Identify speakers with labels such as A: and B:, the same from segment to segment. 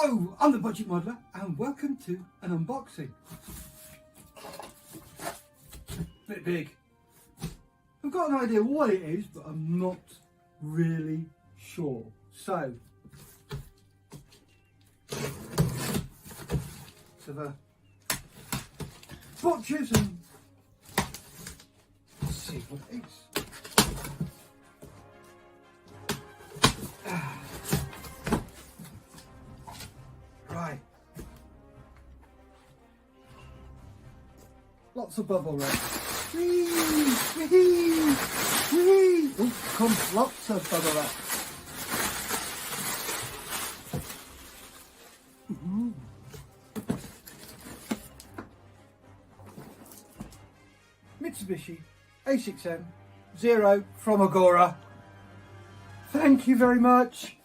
A: Hello, I'm the Budget Modeler and welcome to an unboxing. Bit big. I've got an idea what it is, but I'm not really sure. So the boxes and let's see what it is. Right. Lots of bubble wrap. Oh, comes lots of bubble wrap. Mitsubishi A6M 0 from Agora. Thank you very much.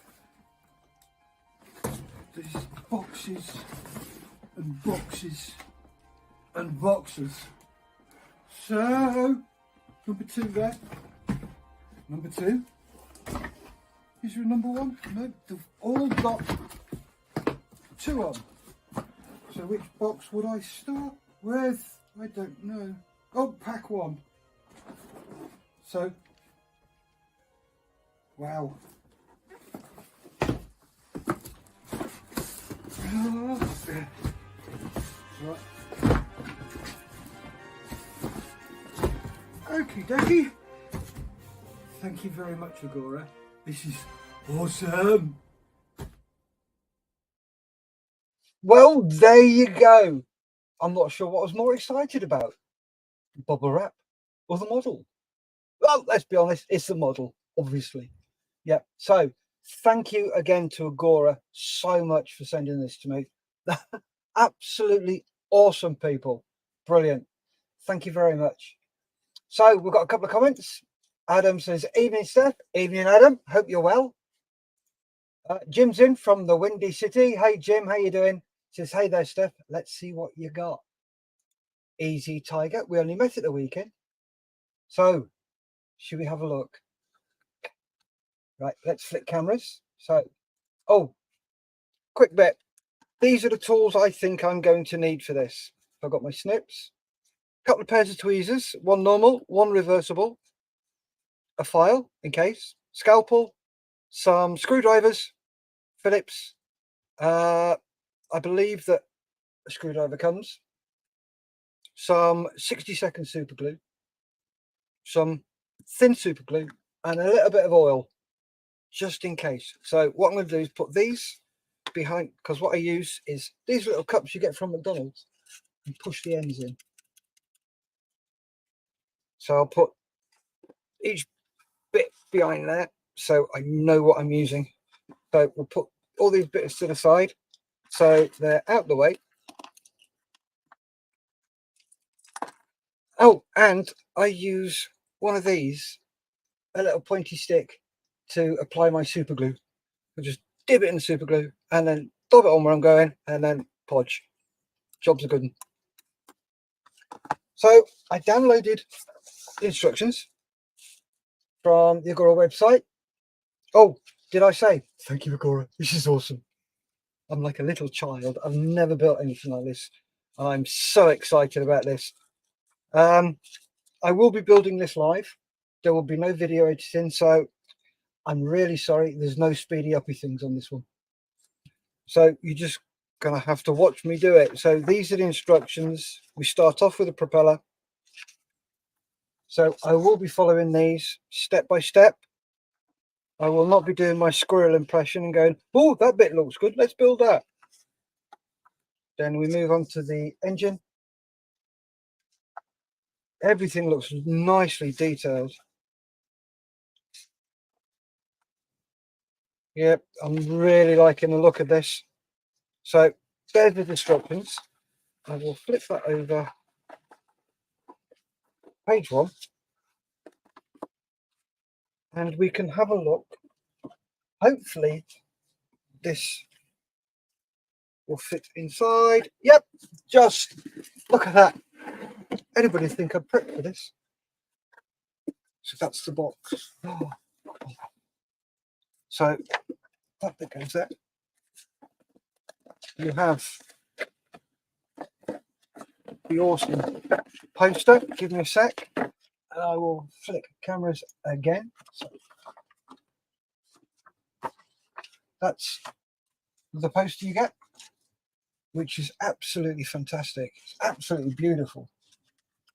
A: These boxes and boxes and boxes. So, number 2 there. Number 2. Is there a number 1? No, they've all got 2 on. So which box would I start with? I don't know. Oh, pack 1. So, wow. Right. Okie dokie. Thank you very much, Agora. This is awesome. Well, there you go. I'm not sure what I was more excited about, bubble wrap or the model. Well, let's be honest, it's the model, obviously. Yeah. So thank you again to Agora so much for sending this to me. Absolutely awesome people. Brilliant. Thank you very much. So we've got a couple of comments. Adam says, evening Steph. Evening Adam. Hope you're well. Jim's in from the Windy City. Hey Jim, how you doing? Says, hey there Steph. Let's see what you got. Easy Tiger. We only met at the weekend. So should we have a look? Right, let's flip cameras. So, oh, quick bit. These are the tools I think I'm going to need for this. I've got my snips, a couple of pairs of tweezers, one normal, one reversible, a file in case, scalpel, some screwdrivers, Phillips. I believe that a screwdriver comes, some 60-second super glue, some thin super glue, and a little bit of oil, just in case. So what I'm going to do is put these behind, because what I use is these little cups you get from McDonald's, and push the ends in. So I'll put each bit behind there so I know what I'm using. So we'll put all these bits to the side so they're out the way. Oh, and I use one of these, a little pointy stick, to apply my super glue. I just dip it in the super glue and then dab it on where I'm going and then podge. Job's a good one. So I downloaded the instructions from the Agora website. Oh, did I say thank you, Agora? This is awesome. I'm like a little child. I've never built anything like this. I'm so excited about this. I will be building this live. There will be no video editing, so I'm really sorry. There's no speedy uppy things on this one. So you're just gonna have to watch me do it. So these are the instructions. We start off with a propeller. So I will be following these step by step. I will not be doing my squirrel impression and going, oh, that bit looks good, let's build that. Then we move on to the engine. Everything looks nicely detailed. Yep, I'm really liking the look of this. So there's the instructions. I will flip that over page 1 and we can have a look. Hopefully this will fit inside. Yep, just look at that. Anybody think I'm prepped for this? So that's the box. Oh. So that bit goes there. you have the awesome poster. Give me a sec, and I will flick cameras again. So that's the poster you get, which is absolutely fantastic. It's absolutely beautiful.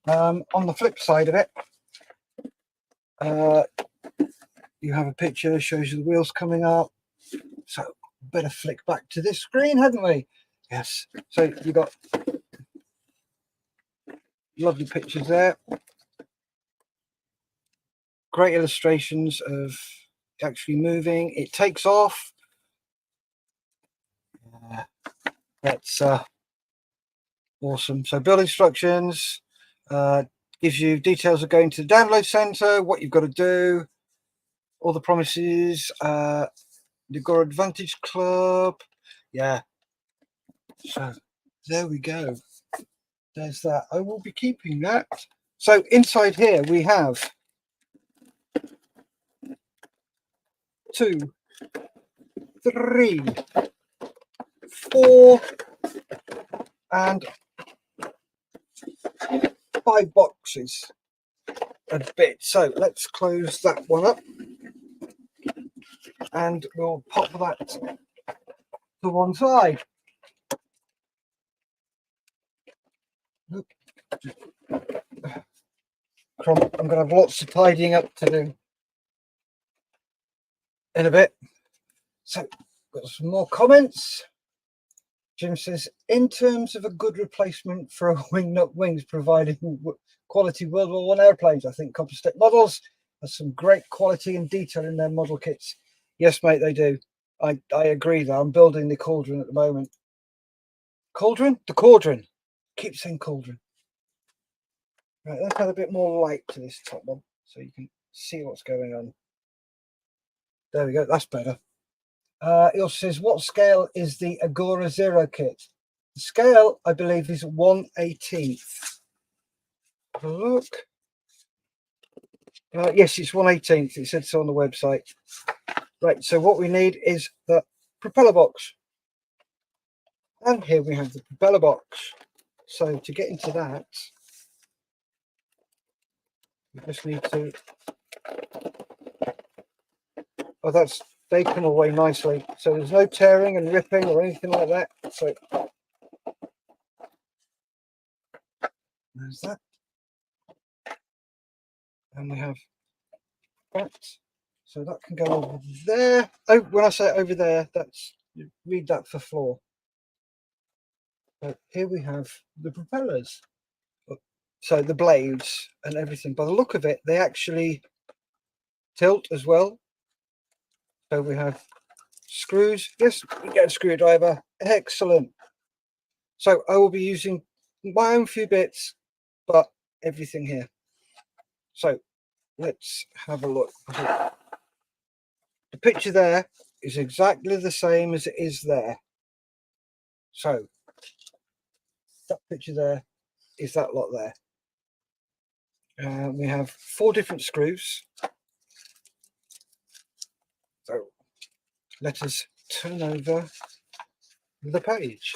A: On the flip side of it, you have a picture that shows you the wheels coming up. So better flick back to this screen, hadn't we? Yes. So you got lovely pictures there. Great illustrations of actually moving. It takes off. That's awesome. So build instructions, gives you details of going to the download center, what you've got to do, all the promises, the Agora Advantage Club. Yeah. So there we go. There's that. I will be keeping that. So inside here we have 2, 3, 4, and 5 boxes a bit. So let's close that one up and we'll pop that to one side. I'm going to have lots of tidying up to do in a bit. So got some more comments. Jim says, in terms of a good replacement for a wingnut wings providing quality World War I airplanes, I think Composite Models has some great quality and detail in their model kits. Yes, mate, they do. I agree though. I'm building the Cauldron at the moment. Cauldron? The Cauldron. Keep saying Cauldron. Right, let's add a bit more light to this top one so you can see what's going on. There we go. That's better. He also says, what scale is the Agora Zero kit? The scale, I believe, is 1/18. Have a look. Yes, it's 1/18. It said so on the website. Right, so what we need is the propeller box. And here we have the propeller box. So to get into that, we just need to... Oh, they come away nicely. So there's no tearing and ripping or anything like that. So there's that. And we have that. So that can go over there. Oh, when I say over there, that's, read that for floor. But here we have the propellers. So the blades and everything. By the look of it, they actually tilt as well. So we have screws. Yes, we get a screwdriver. Excellent. So I will be using my own few bits, but everything here. So let's have a look. The picture there is exactly the same as it is there. So that picture there is that lot there. We have 4 different screws. So let us turn over the page.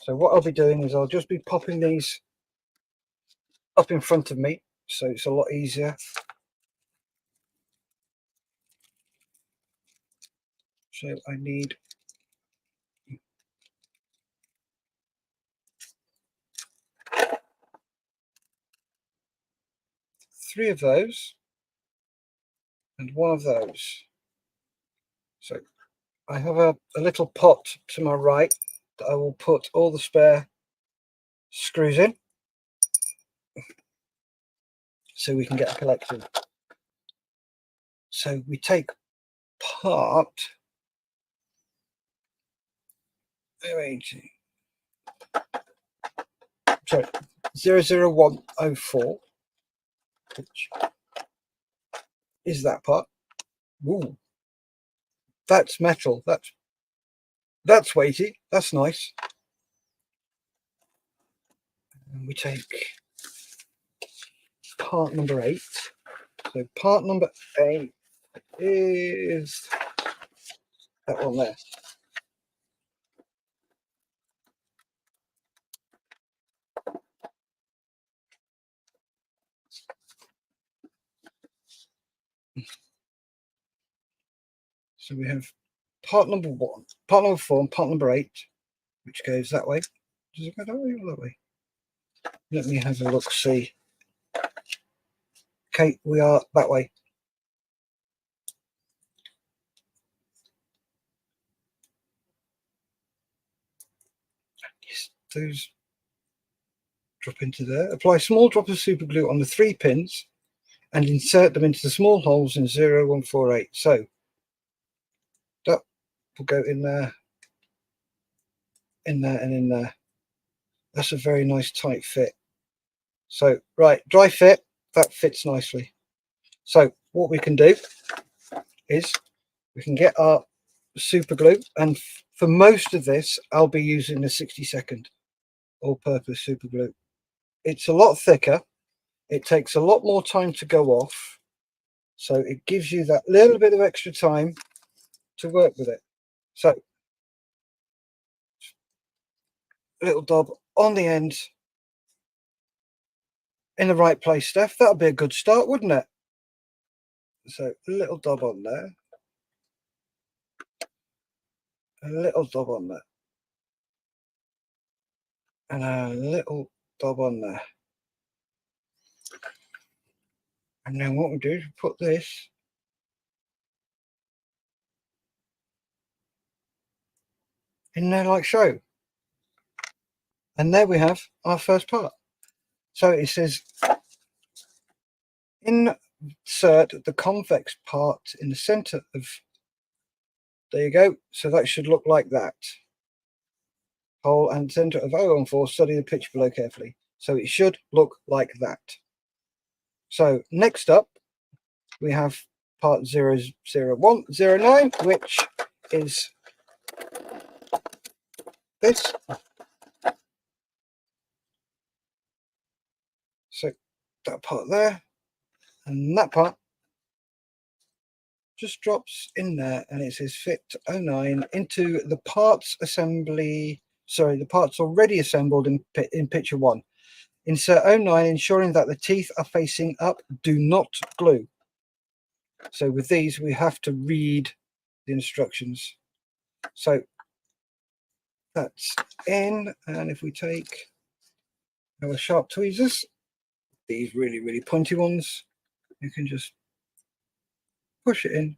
A: So what I'll be doing is I'll just be popping these up in front of me, so it's a lot easier. So I need 3 of those and 1 of those. So I have a little pot to my right that I will put all the spare screws in so we can get a collection. So we take part 00104, which is that part. Ooh, that's metal. That's weighty. That's nice. And we take part number 8. So part number 8 is that one there. So we have part number 1, part number 4, and part number 8, which goes that way. Does it go that way or that way? Let me have a look, see. Okay, we are that way. Yes, those drop into there. Apply a small drop of super glue on the 3 pins and insert them into the small holes in 0, 1, 4, 8. So that will go in there, in there, and in there. That's a very nice tight fit. So, right, dry fit, that fits nicely. So what we can do is we can get our super glue, and for most of this I'll be using the 60-second all-purpose super glue. It's a lot thicker, it takes a lot more time to go off, so it gives you that little bit of extra time to work with it. So little dab on the end in the right place, Steph. That'll be a good start, wouldn't it? So a little dab on there, a little dab on there, and a little dab on there. And then what we do is put this in there like so. And there we have our first part. So it says, insert the convex part in the center of, there you go. So that should look like that. Hole and center of 014, study the picture below carefully. So it should look like that. So next up, we have part 00109, which is this. So that part there and that part just drops in there, and it says fit 09 into the parts assembly. Sorry, the parts already assembled in picture 1. Insert 09, ensuring that the teeth are facing up. Do not glue. So with these, we have to read the instructions. So that's in, and if we take our sharp tweezers, these really pointy ones, you can just push it in.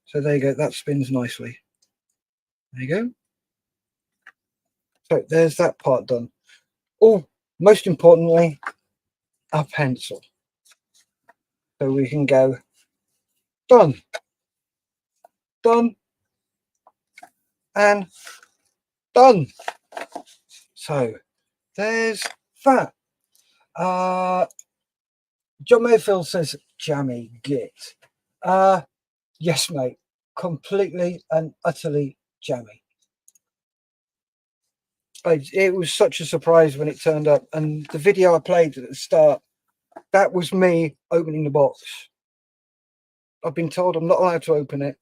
A: So there you go, that spins nicely. There you go. So there's that part done. Oh, most importantly, a pencil. So we can go done, done, and done. So there's that. John Mayfield says, jammy git. Yes, mate, completely and utterly jammy. It was such a surprise when it turned up, and the video I played at the start, that was me opening the box. I've been told I'm not allowed to open it.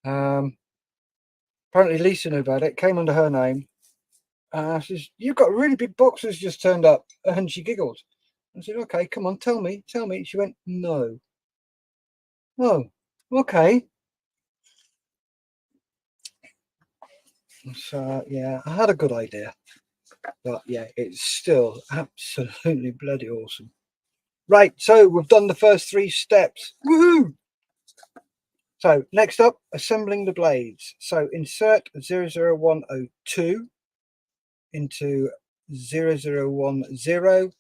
A: Apparently Lisa knew about it, came under her name. She says, you've got a really big box that's just turned up, and she giggled. I said, okay, come on, tell me. She went, no. Oh, okay. So yeah, I had a good idea, but yeah, it's still absolutely bloody awesome. Right, so we've done the first 3 steps. Woohoo! So next up, assembling the blades. So insert 00102 into 0010.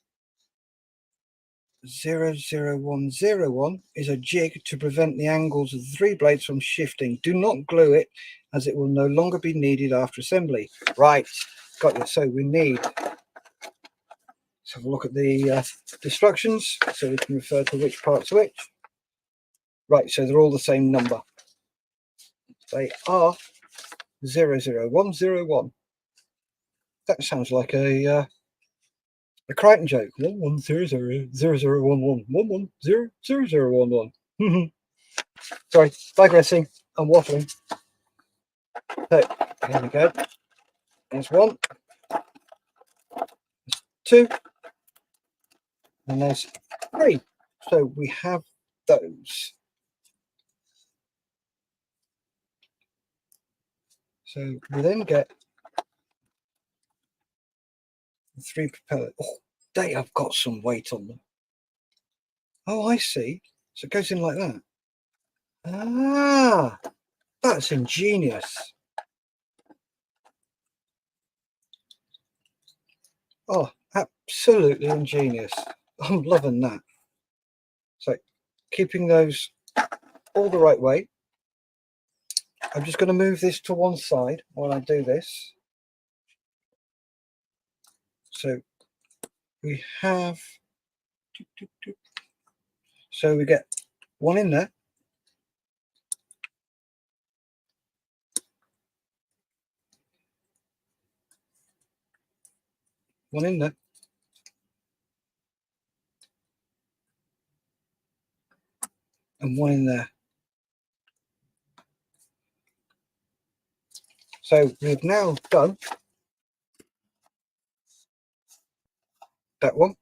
A: 00101 is a jig to prevent the angles of the 3 blades from shifting. Do not glue it, as it will no longer be needed after assembly. Right, got you. So we need, let's have a look at the instructions so we can refer to which part's which. Right, so they're all the same number. They are 00101. That sounds like a Crichton joke. 1100001111000011. Sorry, digressing. I'm waffling. So here we go. There's one, there's two, and there's three. So we have those. So we then get the three propellers. Oh, they have got some weight on them. Oh, I see. So it goes in like that. Ah, that's ingenious. Oh, absolutely ingenious. I'm loving that. So keeping those all the right way. I'm just going to move this to one side while I do this. So we have, so we get one in there. One in there. And one in there. So we've now done that one.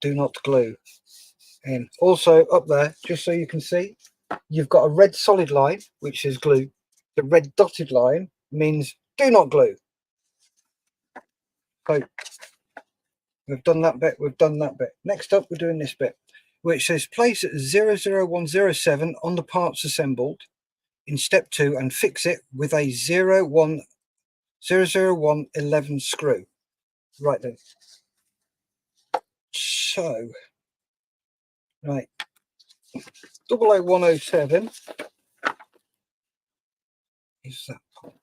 A: Do not glue. And also up there, just so you can see, you've got a red solid line, which is glue. The red dotted line means do not glue. So we've done that bit, we've done that bit. Next up, we're doing this bit, which says place 00107 on the parts assembled in step 2 and fix it with a 00111 screw. Right then. So, right, 00107 is that part.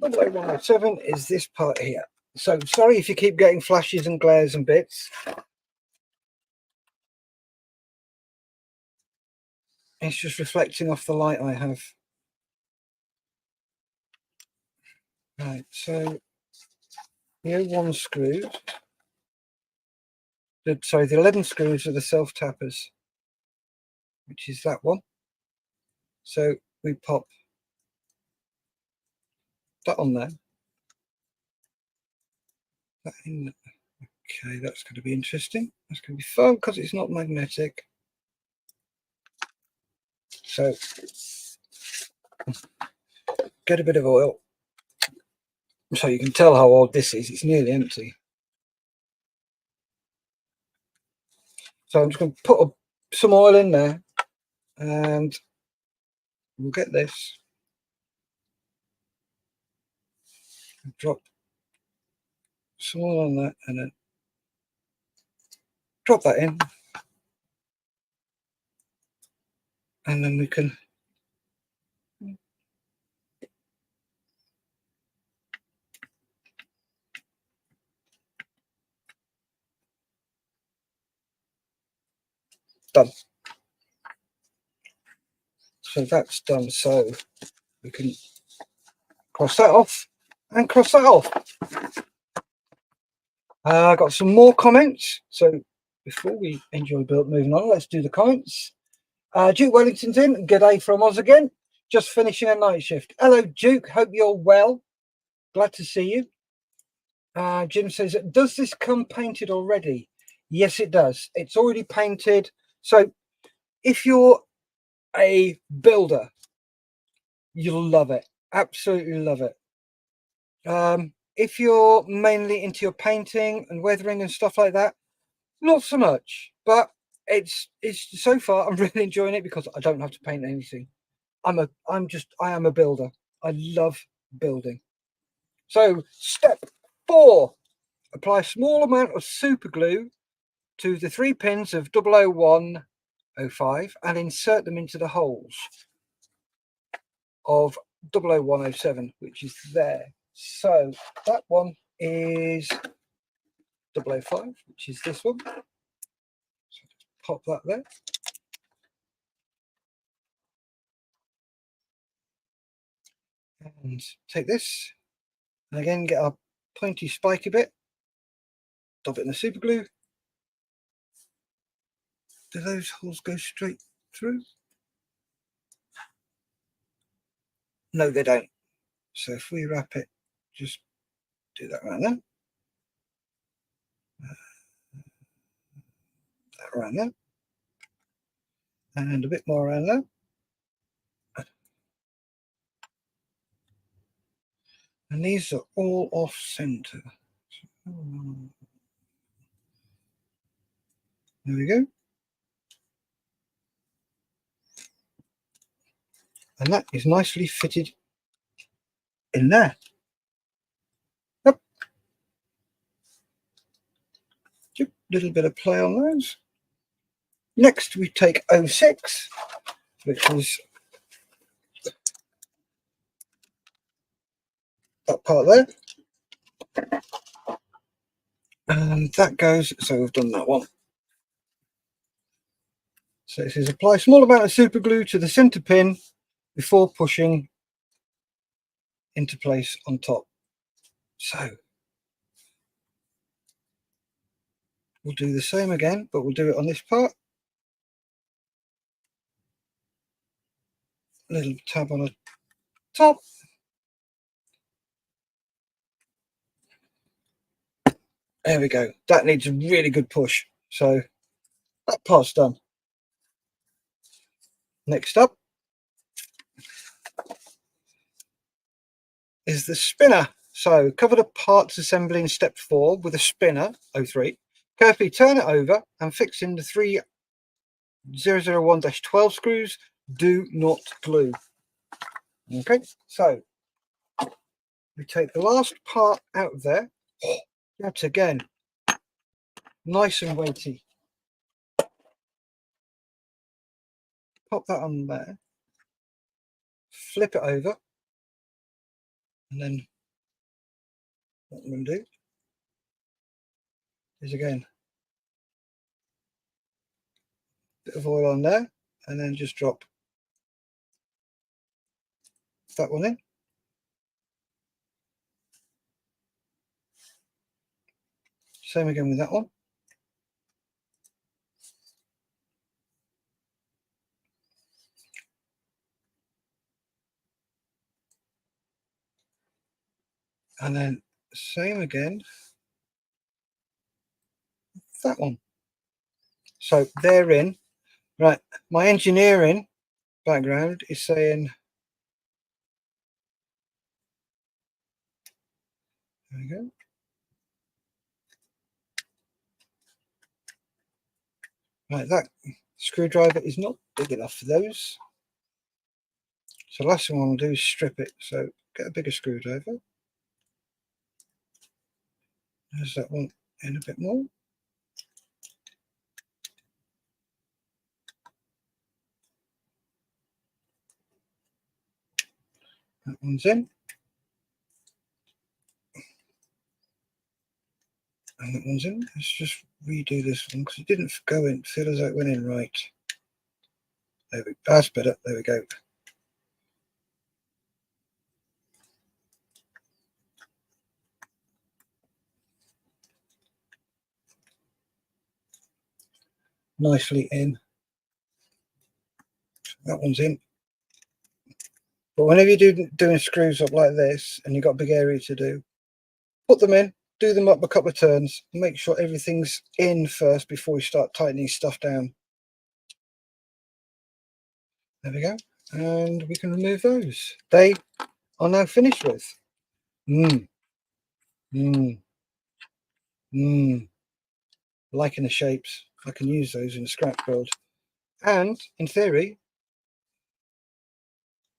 A: 00107 is this part here. So sorry if you keep getting flashes and glares and bits. It's just reflecting off the light I have. Right, so the 01 screws, sorry, the 11 screws are the self tappers, which is that one. So we pop that on there. That in. Okay, that's going to be interesting. That's going to be fun because it's not magnetic. So get a bit of oil. So you can tell how old this is. It's nearly empty. So I'm just going to put some oil in there and we'll get this. Drop some oil on that and then drop that in. And then we can done. So that's done. So we can cross that off and cross that off. I got some more comments. So before we enjoy moving on, let's do the comments. Duke Wellington's in. G'day from Oz again. Just finishing a night shift. Hello, Duke. Hope you're well. Glad to see you. Jim says, does this come painted already? Yes, it does. It's already painted. So if you're a builder, you'll love it. Absolutely love it. If you're mainly into your painting and weathering and stuff like that, not so much. But it's so far I'm really enjoying it because I don't have to paint anything. I am a builder. I love building. So step 4, apply a small amount of super glue to the 3 pins of 00105 and insert them into the holes of 00107, which is there. So that one is 005, which is this one. So pop that there. And take this, and again get our pointy spiky bit, dab it in the super glue, Do those holes go straight through? No, they don't. So if we wrap it, just do that around there. That around there. And a bit more around there. And these are all off center. There we go. And that is nicely fitted in there. Yep. Little bit of play on those. Next we take 06, which is that part there. And that goes, so we've done that one. So it says apply a small amount of super glue to the center pin before pushing into place on top. So we'll do the same again, but we'll do it on this part. A little tab on the top. There we go. That needs a really good push. So that part's done. Next up is the spinner. So cover the parts assembly in step 4 with a spinner, 03. Carefully turn it over and fix in the 3 001-12 screws. Do not glue. Okay, so we take the last part out of there. Yet again, nice and weighty. Pop that on there. Flip it over. And then what I'm going to do is again, bit of oil on there, and then just drop that one in. Same again with that one. And then same again, that one. So they're in. Right, my engineering background is saying, there we go. Right, that screwdriver is not big enough for those. So the last thing I want to do is strip it. So get a bigger screwdriver. There's that one in a bit more. That one's in. And that one's in. Let's just redo this one because it didn't go in, feel as though it went in right. There we go. That's better. There we go. Nicely in. That one's in. But whenever you're doing screws up like this and you've got a big area to do, put them in, do them up a couple of turns, make sure everything's in first before you start tightening stuff down. There we go. And we can remove those. They are now finished with. Liking the shapes. I can use those in a scrap build. And in theory,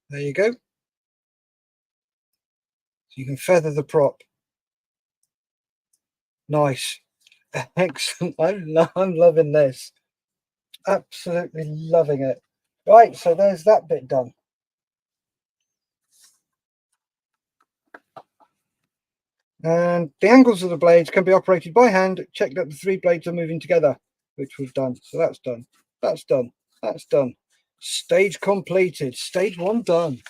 A: there you go. So you can feather the prop. Nice. Excellent. I'm loving this. Absolutely loving it. Right, so there's that bit done. And the angles of the blades can be operated by hand. Check that the 3 blades are moving together, which we've done. So that's done. That's done. That's done. Stage completed. Stage 1 done.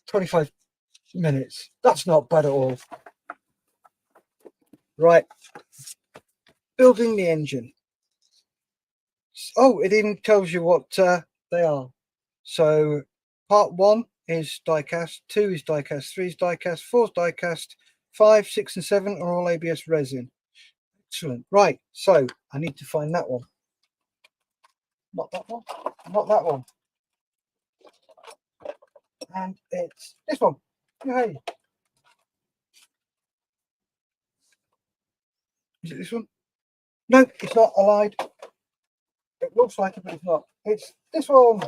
A: 25 minutes. That's not bad at all. Right. Building the engine. Oh, it even tells you what they are. So part 1 is die-cast, 2 is die-cast, 3 is die-cast, 4 is die-cast, 5, 6 and 7 are all ABS resin. Excellent. Right, so I need to find that one. Not that one. Not that one. And it's this one. Hey. Is it this one? No, it's not. I lied. It looks like it, but it's not. It's this one.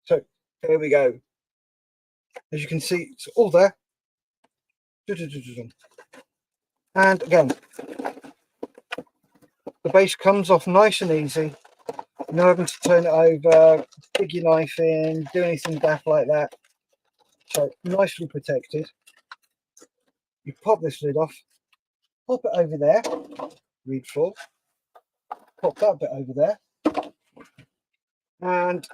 A: So there we go. As you can see, it's all there. And again, the base comes off nice and easy. No having to turn it over, dig your knife in, do anything daft like that. So nicely protected. You pop this lid off, pop it over there, read floor, pop that bit over there, and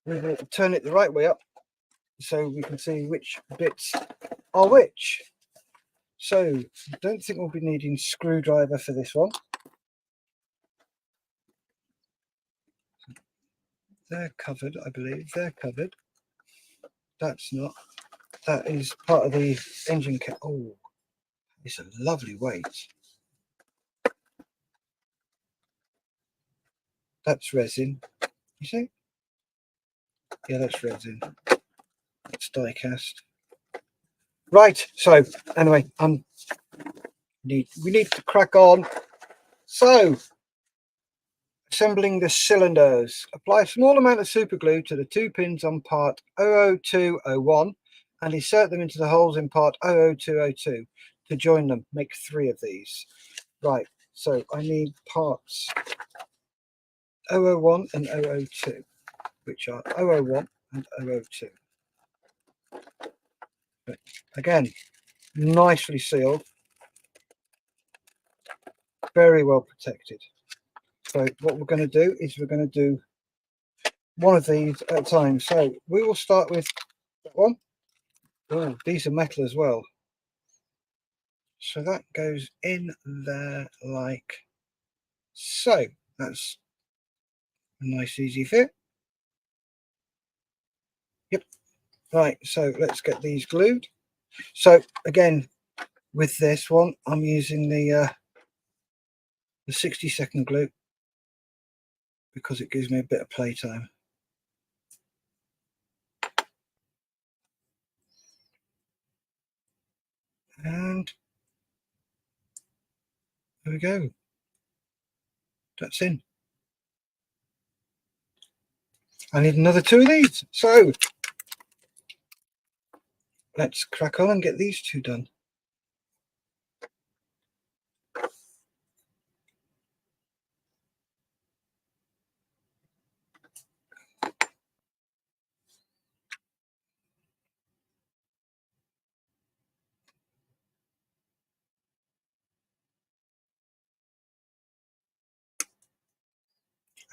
A: we will turn it the right way up so we can see which bits are which. So I don't think we'll be needing screwdriver for this one. They're covered, I believe. They're covered. That's not. That is part of the engine kit. Oh, it's a lovely weight. That's resin. You see? Yeah, that's resin. It's die cast. Right. So anyway, we need to crack on. So assembling the cylinders. Apply a small amount of super glue to the 2 pins on part 00201 and insert them into the holes in part 00202 to join them. Make 3 of these. Right, so I need parts 001 and 002, which are 001 and 002. But again, nicely sealed, very well protected. So what we're going to do is we're going to do one of these at a time. So we will start with that one. Oh, these are metal as well. So that goes in there like so. That's a nice easy fit. Yep. Right, so let's get these glued. So again, with this one, I'm using the 60-second glue because it gives me a bit of playtime. And there we go. That's in. I need another 2 of these. So let's crack on and get these 2 done.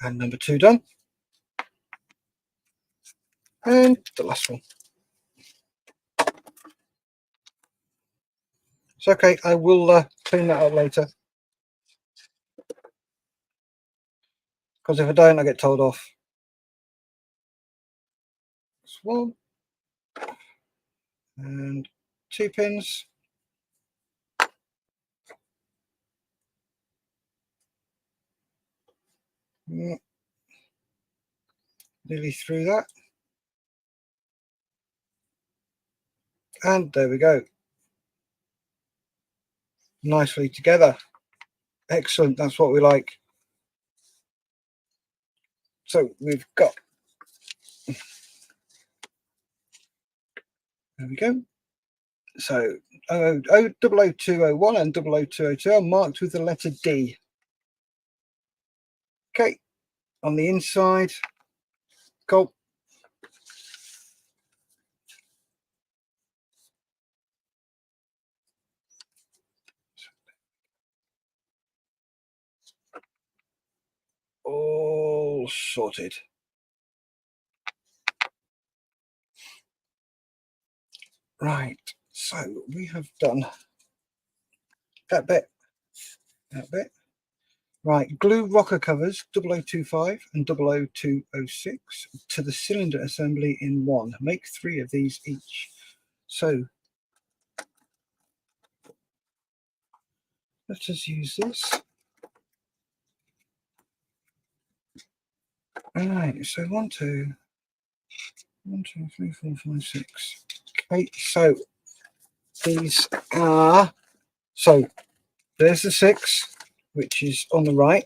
A: And number 2 done. And the last one. It's okay, I will clean that up later. Because if I don't, I get told off. That's 1. And 2 pins. Nearly through that. And there we go. Nicely together. Excellent, that's what we like. So we've got, there we go. So 00201 and 00202 are marked with the letter D. Okay, on the inside, cool. All sorted. Right, so we have done that bit, Right, glue rocker covers 0025 and 00206 to the cylinder assembly in one. Make 3 of these each. So let us use this. Alright, so 1, 2, 1, 2, 3, 4, 5, 6. Okay, so these are, so there's the 6, which is on the right,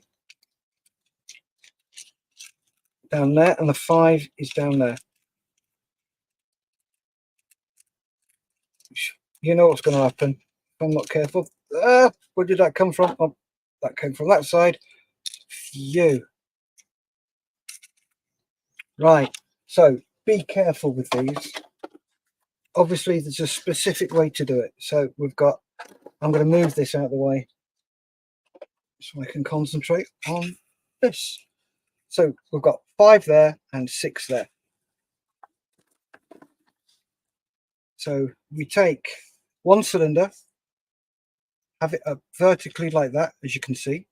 A: down there, and the 5 is down there. You know what's going to happen if I'm not careful. Where did that come from? Oh, that came from that side. Phew. Right, so be careful with these. Obviously, there's a specific way to do it. So we've got, I'm going to move this out of the way so I can concentrate on this. So we've got 5 there and 6 there. So we take one cylinder, have it up vertically like that, as you can see.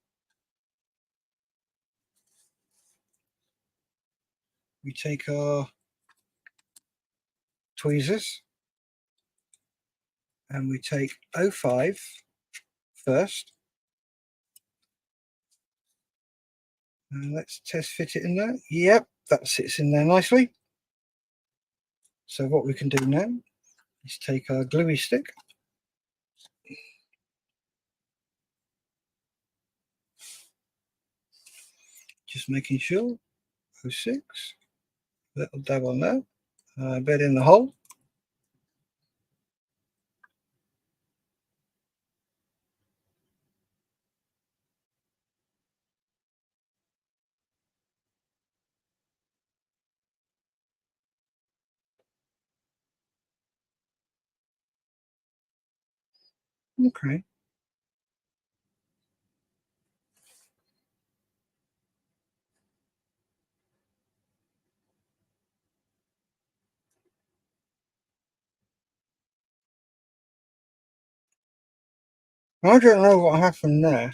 A: We take our tweezers and we take 05 first. And let's test fit it in there. Yep, that sits in there nicely. So what we can do now is take our gluey stick. Just making sure. 06. Little dab on there. Bed in the hole. Okay. I don't know what happened there.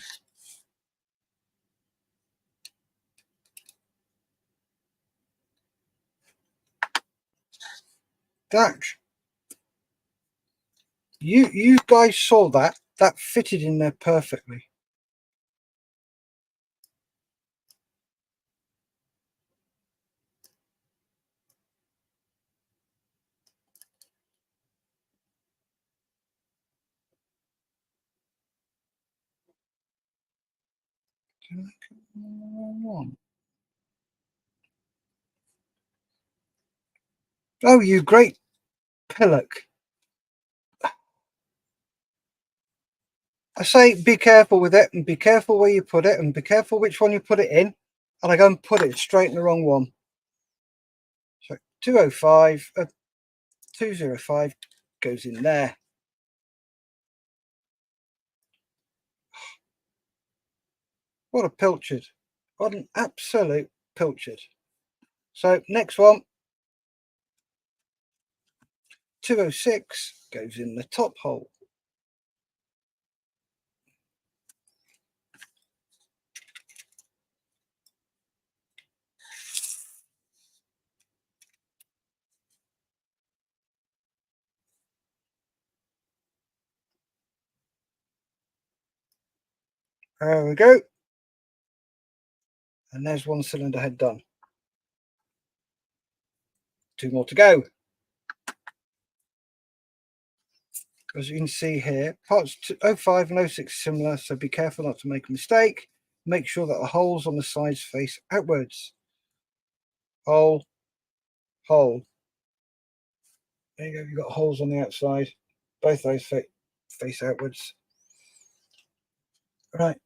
A: That you guys saw that. That fitted in there perfectly. Oh, you great pillock. I say be careful with it and be careful where you put it and be careful which one you put it in. And I go and put it straight in the wrong one. So 205, 205 goes in there. What a pilchard. What an absolute pilchard. So next one, 206 goes in the top hole. There we go. And there's one cylinder head done. 2 more to go. As you can see here, parts 05 and 06 similar, so be careful not to make a mistake. Make sure that the holes on the sides face outwards. Hole, hole. There you go, you've got holes on the outside. Both those face outwards. Right.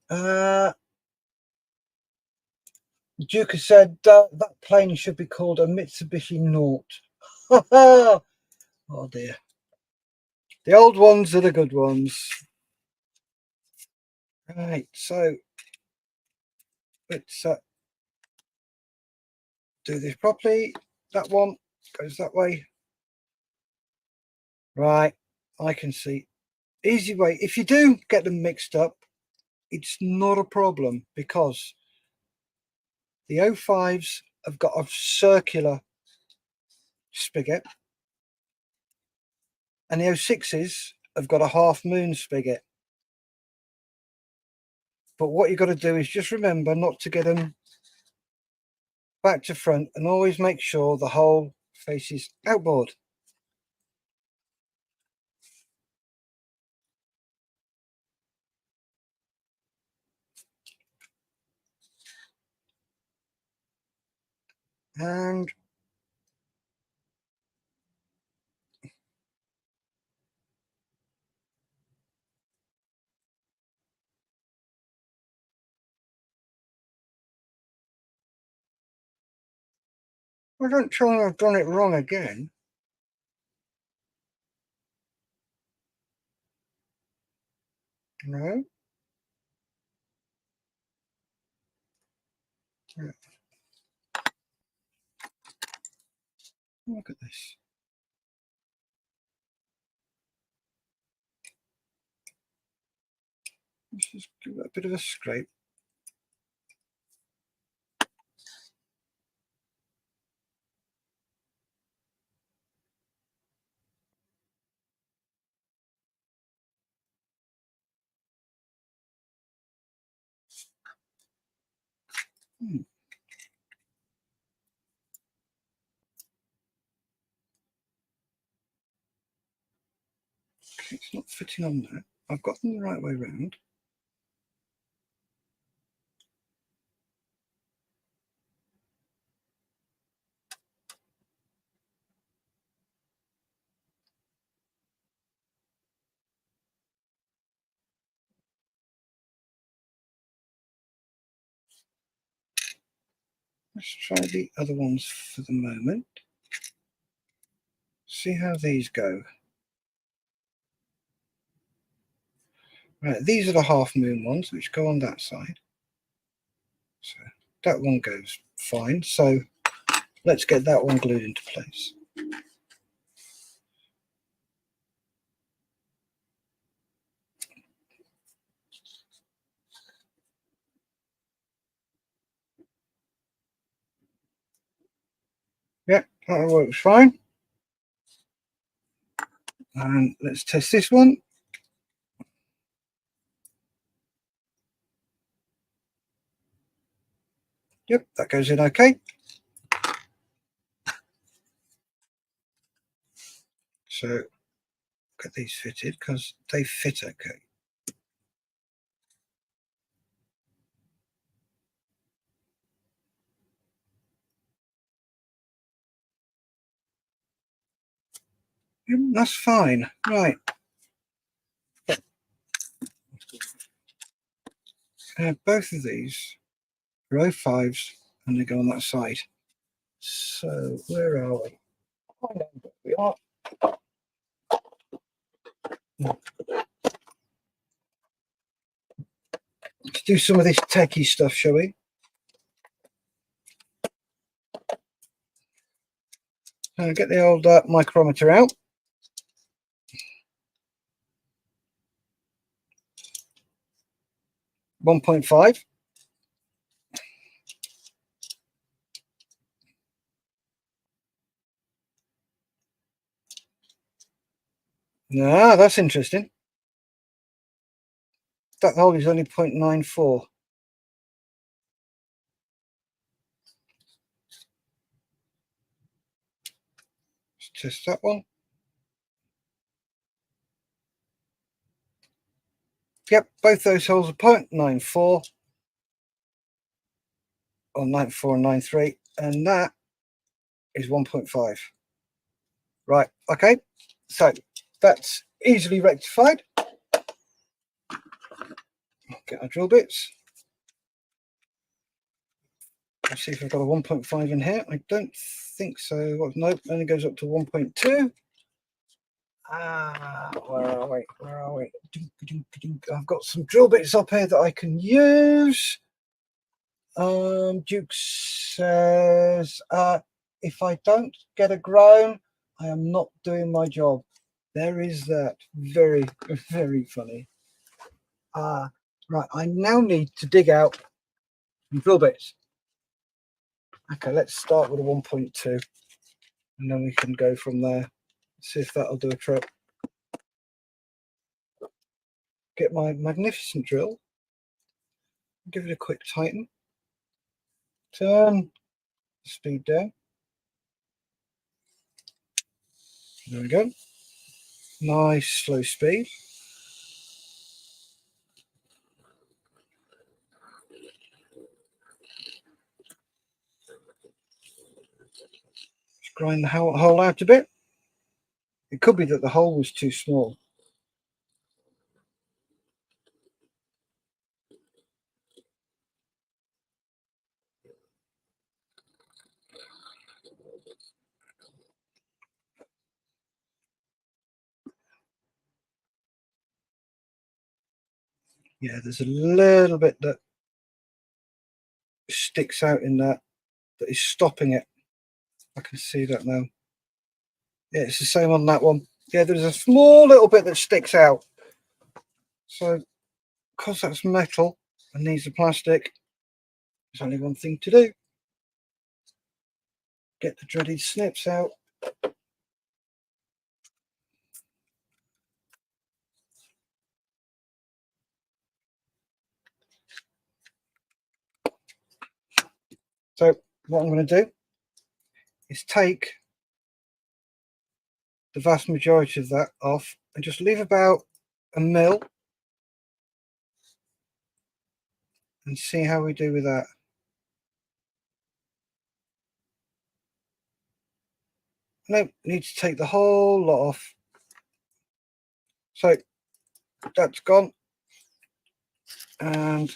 A: Duke has said that plane should be called a Mitsubishi Naught. Oh dear. The old ones are the good ones. Right, so let's do this properly. That one goes that way. Right, I can see. Easy way. If you do get them mixed up, it's not a problem because the 05s have got a circular spigot and the 06s have got a half moon spigot. But what you've got to do is just remember not to get them back to front, and always make sure the hole faces outboard. And I don't tell them I've done it wrong again. No. Yeah. Look at this. Let's just give it a bit of a scrape. Okay, it's not fitting on that. I've got them the right way round. Let's try the other ones for the moment. See how these go. Right, these are the half moon ones which go on that side. So that one goes fine. So let's get that one glued into place. Yep, that works fine. And let's test this one. Yep, that goes in okay. So get these fitted because they fit okay. Yep, that's fine. Right. Both of these are 05s and they go on that side. So where are we? I know where we are. Let's do some of this techie stuff, shall we? Get the old micrometer out. .5. Ah, that's interesting. That hole is only 0.94. Let's test that one. Yep, both those holes are 0.94 or 94 and 93, and that is 1.5. Right, okay, so that's easily rectified. Get our drill bits. Let's see if I've got a 1.5 in here. I don't think so. Well, nope, only goes up to 1.2. Where are we? Where are we? I've got some drill bits up here that I can use. Duke says, if I don't get a groan, I am not doing my job. There is that. Very, very funny. Right, I now need to dig out some drill bits. Okay, let's start with a 1.2 and then we can go from there. See if that'll do a trick. Get my magnificent drill, give it a quick tighten, turn the speed down. There we go. Nice slow speed. Just grind the hole out a bit. It could be that the hole was too small. Yeah, there's a little bit that sticks out in that is stopping it. I can see that now. Yeah, it's the same on that one. Yeah, there's a small little bit that sticks out. So, because that's metal and needs the plastic, there's only one thing to do. Get the dreaded snips out. So, what I'm going to do is take the vast majority of that off and just leave about a mil and see how we do with that. No, need to take the whole lot off. So that's gone, and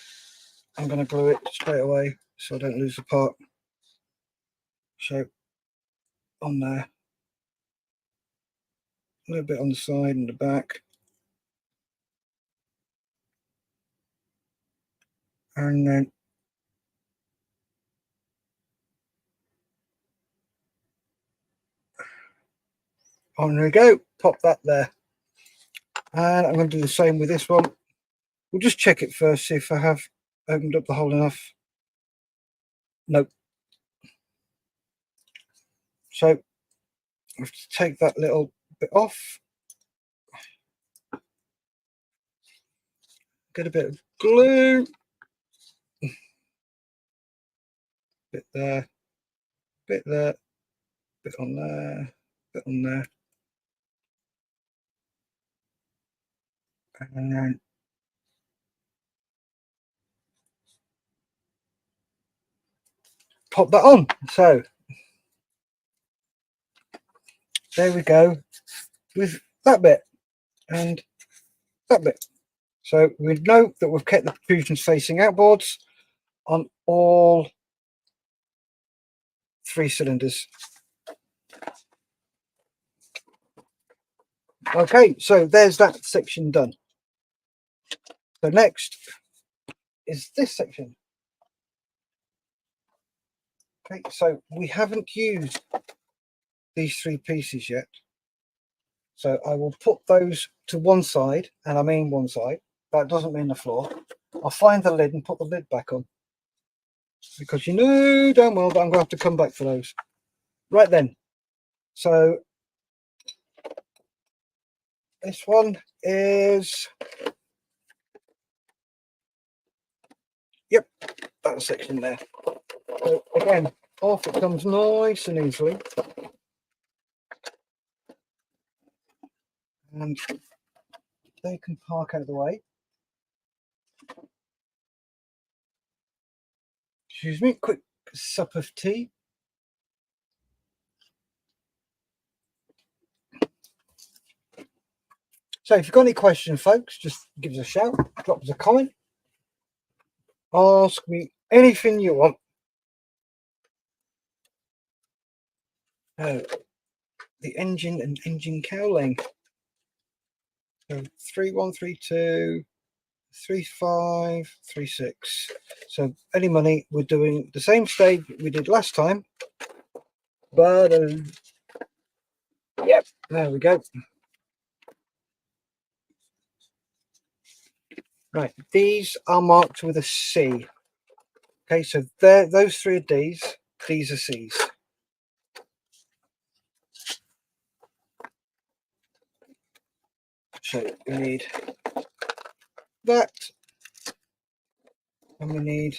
A: I'm going to glue it straight away so I don't lose the part. So on there, a little bit on the side and the back, and then on we go. Pop that there, and I'm going to do the same with this one. We'll just check it first, see if I have opened up the hole enough. Nope. So I have to take that little bit off, get a bit of glue, bit there, bit there, bit on there, bit on there, and then pop that on. So there we go with that bit and that bit. So we know that we've kept the protrusions facing outboards on all 3 cylinders. Okay, so there's that section done. So next is this section. Okay, so we haven't used these 3 pieces yet. So I will put those to one side, and I mean one side. That doesn't mean the floor. I'll find the lid and put the lid back on, because you know damn well that I'm going to have to come back for those. Right then, so this one is, yep, that section there. So again, off it comes nice and easily. And they can park out of the way. Excuse me, quick sup of tea. So if you've got any questions, folks, just give us a shout, drop us a comment, ask me anything you want. The engine and engine cowling. So 3132, 3536. So any money, we're doing the same stage we did last time, but yep, there we go. Right, these are marked with a C. Okay, so there, those three are D's. These are C's. So we need that, and we need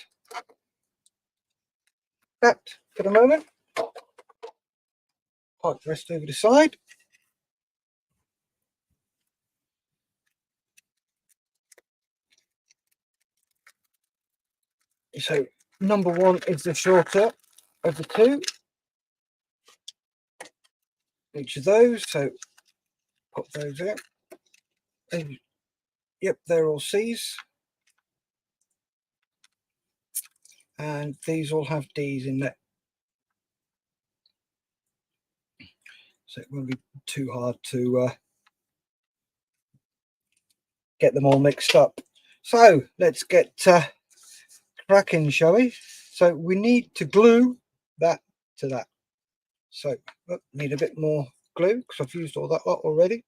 A: that for the moment. Park the rest over the side. So number one is the shorter of the two. Each of those, so put those in. And, yep, they're all C's. And these all have D's in there. So it won't be too hard to get them all mixed up. So let's get cracking, shall we? So we need to glue that to that. So need a bit more glue because I've used all that lot already.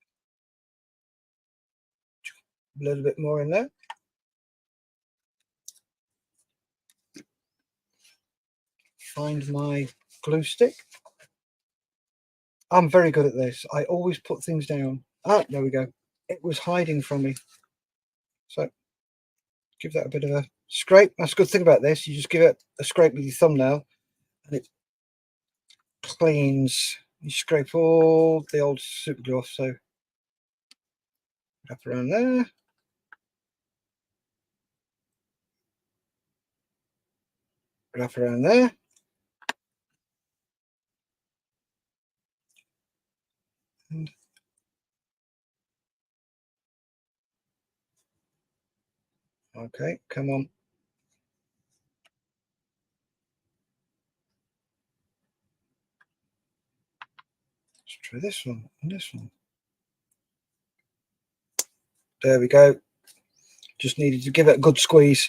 A: A little bit more in there. Find my glue stick. I'm very good at this. I always put things down. Ah, there we go. It was hiding from me. So give that a bit of a scrape. That's a good thing about this. You just give it a scrape with your thumbnail and it cleans. You scrape all the old super glue off. So wrap around there. Wrap around there. And okay, come on. Let's try this one and this one. There we go. Just needed to give it a good squeeze.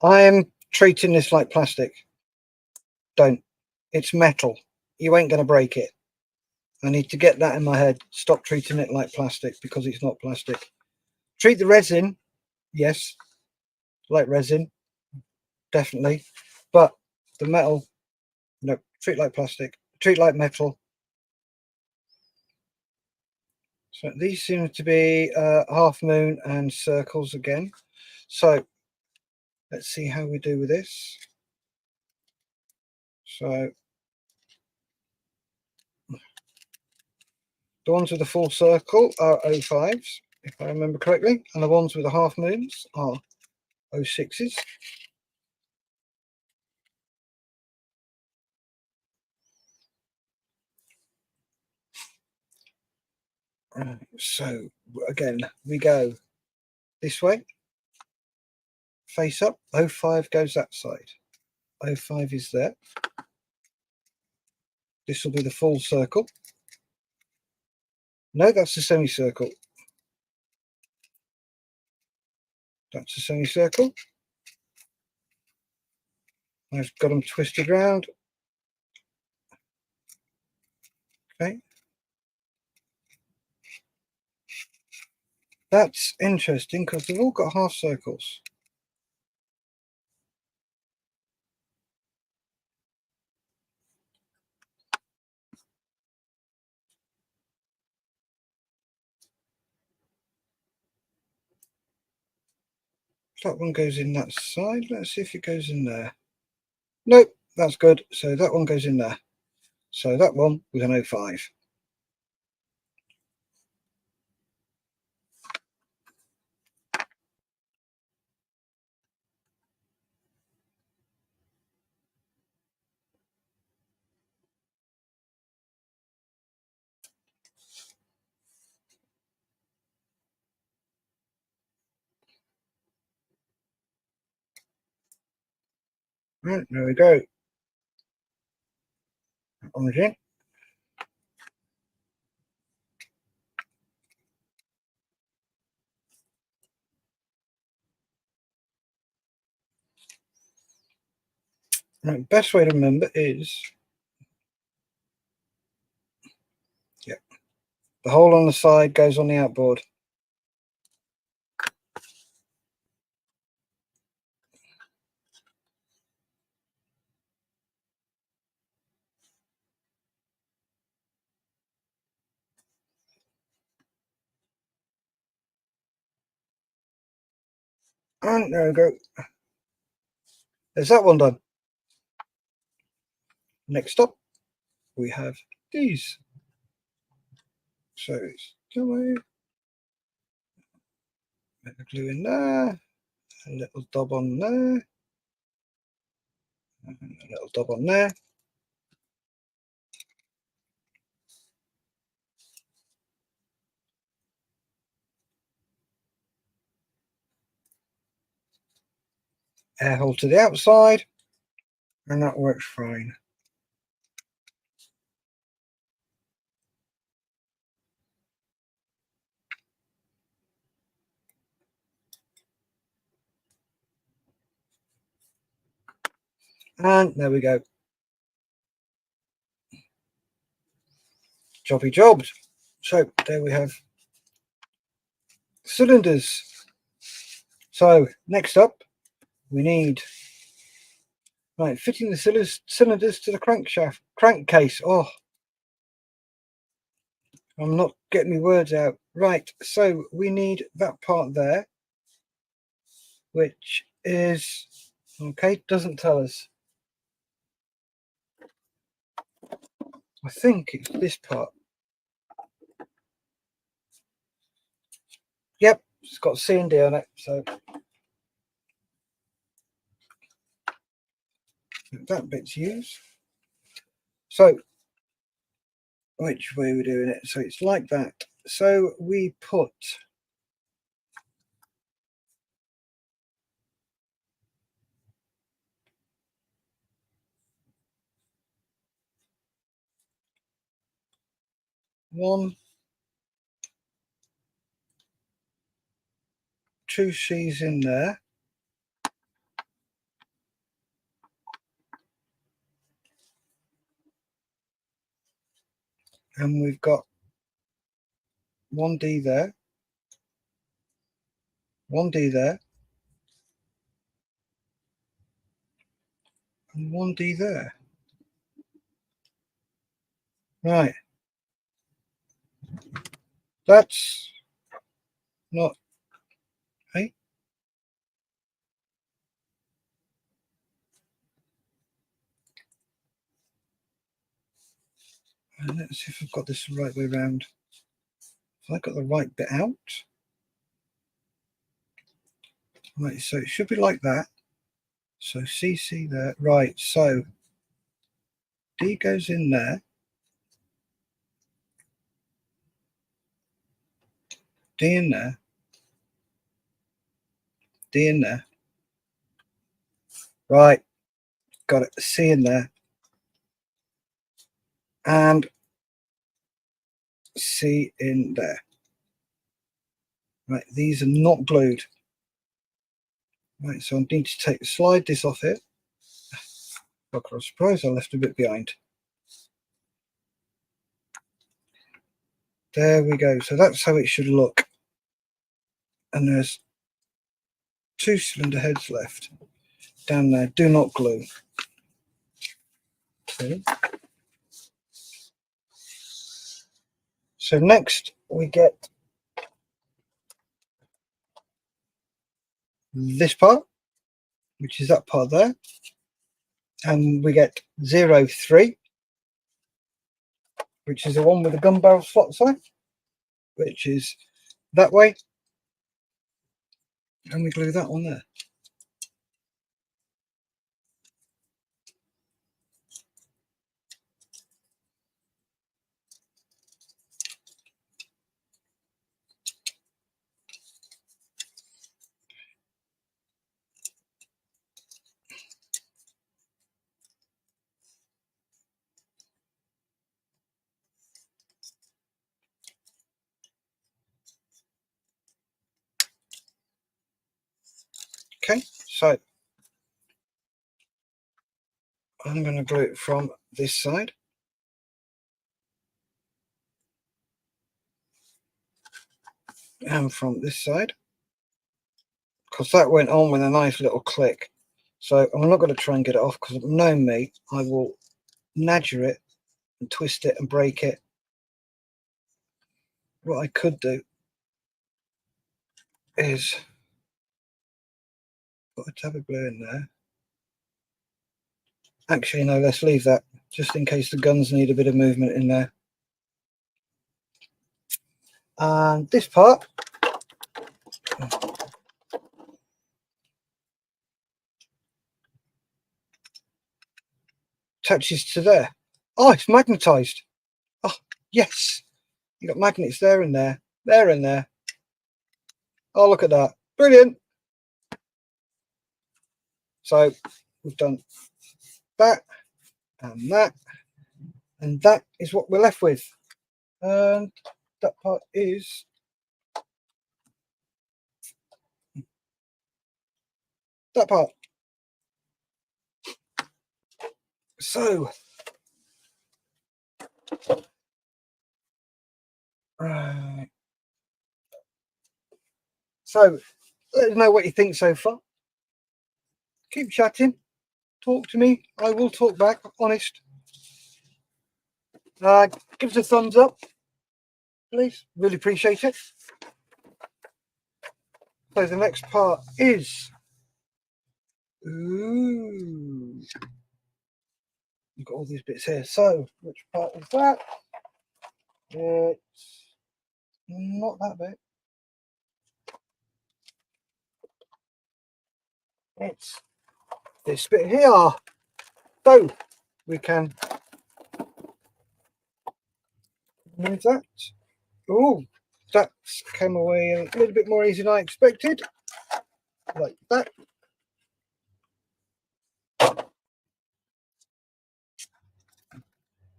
A: I am treating this like plastic. Don't. It's metal. You ain't going to break it. I need to get that in my head. Stop treating it like plastic because it's not plastic. Treat the resin, yes, like resin, definitely. But the metal, no, treat like plastic. Treat like metal. So these seem to be half moon and circles again. So let's see how we do with this. So the ones with the full circle are 05s, if I remember correctly, and the ones with the half moons are 06s. Right, so again, we go this way, face up, 05 goes that side, 05 is there. This will be the full circle. No, that's the semicircle. That's a semicircle. I've got them twisted round. Okay. That's interesting because they've all got half circles. That one goes in that side. Let's see if it goes in there. Nope, that's good. So that one goes in there. So that one was an 05. Right, there we go. That one's in. Right, best way to remember is, yeah, the hole on the side goes on the outboard. And there we go. There's that one done. Next up, we have these. So it's glue in there, a little dab on there, and a little dab on there. Air hole to the outside, and that works fine. And there we go. Jobby jobbed. So there we have cylinders. So next up, we need fitting the cylinders to the crankcase. Oh, I'm not getting my words out. Right, so we need that part there, which is okay. Doesn't tell us. I think it's this part. Yep, it's got C and D on it, so that bit's used. So which way we're doing it? So it's like that. So we put one, two C's in there. And we've got 1D there, 1D there, and 1D there. Right. That's not, hey? And let's see if I've got this the right way around. Have I got the right bit out? Right, so it should be like that. So CC there. Right, so D goes in there. D in there. D in there. Right, got it. C in there. And C in there. Right, these are not glued. Right, so I need to slide this off it. I suppose I left a bit behind. There we go. So that's how it should look. And there's 2 cylinder heads left down there. Do not glue. Okay. So next we get this part, which is that part there. And we get 03, which is the one with the gun barrel slots on it, which is that way. And we glue that on there. Okay, so I'm going to glue it from this side. And from this side. Because that went on with a nice little click. So I'm not going to try and get it off because knowing me, I will nadger it and twist it and break it. What I could do is put a tab of glue in there. Actually, no, let's leave that just in case the guns need a bit of movement in there. And this part, attaches to there. Oh, it's magnetized. Oh, yes. You got magnets there and there, there and there. Oh, look at that. Brilliant. So we've done that, and that is what we're left with. And that part is that part. So right. So let us know what you think so far. Keep chatting, talk to me, I will talk back, honest. Give us a thumbs up, please, really appreciate it. So the next part is, ooh, you've got all these bits here. So which part is that? It's not that bit. It's this bit here. So we can move that. Oh, that came away a little bit more easy than I expected. Like that.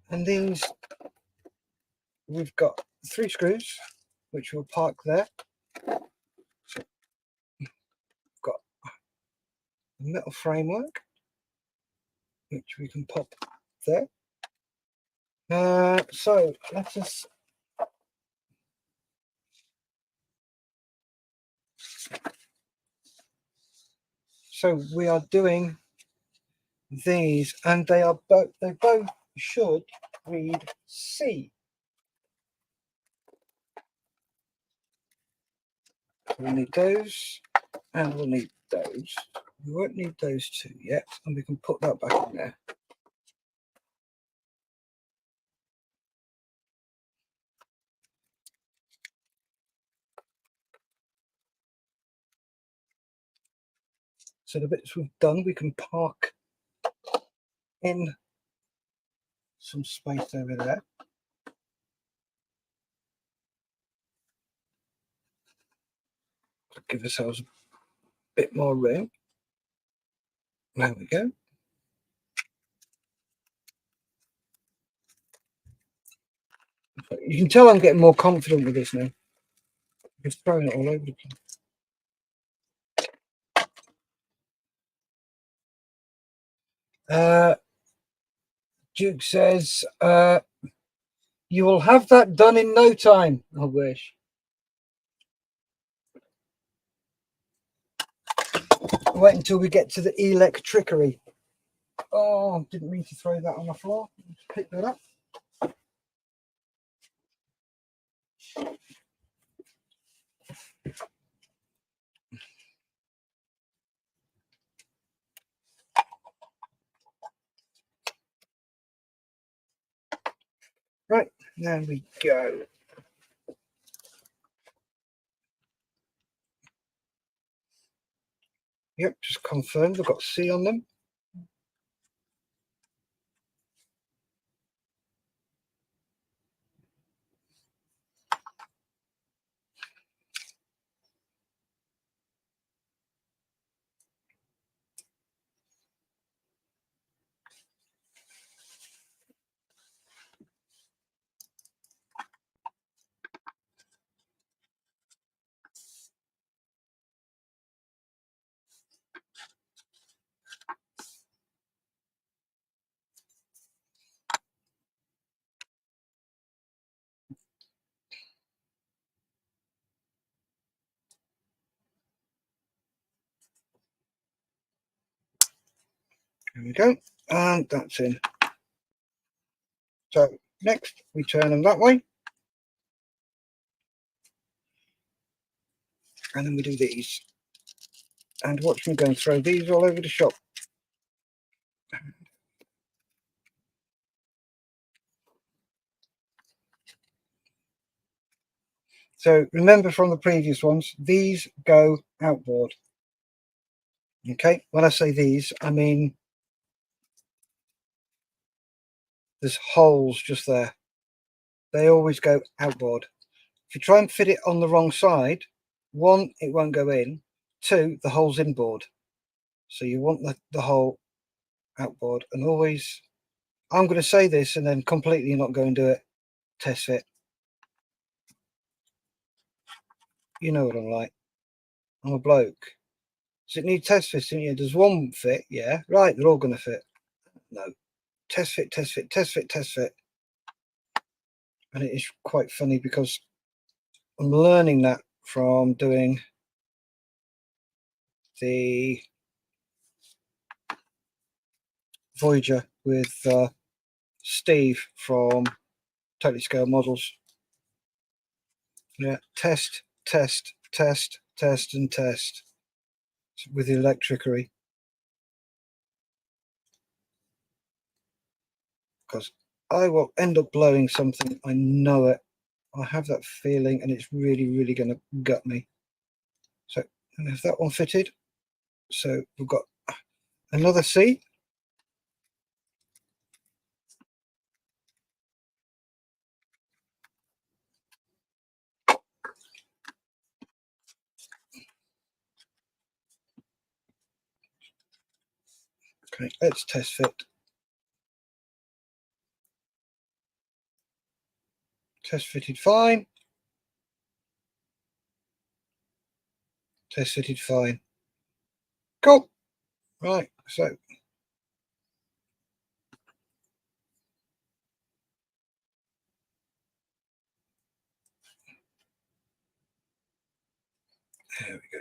A: And these, we've got 3 screws, which we'll park there. So we've got a metal framework, which we can pop there. So let us so we are doing these, and they both should read C. We'll need those, and we'll need those. We won't need those 2 yet, and we can put that back in there. So the bits we've done, we can park in some space over there. Give ourselves a bit more room. There we go. You can tell I'm getting more confident with this now. Just throwing it all over the place. Duke says, you will have that done in no time. I wish. Wait until we get to the electrickery. Oh, didn't mean to throw that on the floor. Just pick that up. Right, there we go. Yep, just confirmed. We've got C on them. There we go, and that's in. So next we turn them that way, and then we do these. And watch me go and throw these all over the shop. So remember from the previous ones, these go outboard. Okay, when I say these, I mean there's holes just there. They always go outboard. If you try and fit it on the wrong side, one, it won't go in. Two, the hole's inboard. So you want the hole outboard. And always, I'm going to say this and then completely not go and do it. Test fit. You know what I'm like. I'm a bloke. Does it need test fitting? Yeah. Does one fit? Yeah. Right. They're all going to fit. No. Test fit, test fit, test fit, test fit. And it is quite funny because I'm learning that from doing the Voyager with Steve from Totally Scale Models. Yeah, test, test, test, test, and test with the electricity. Because I will end up blowing something. I know it. I have that feeling, and it's really, really going to gut me. So, and if that one fitted, so we've got another C. Okay, let's test fit. Test fitted fine. Test fitted fine. Cool. Right, so there we go.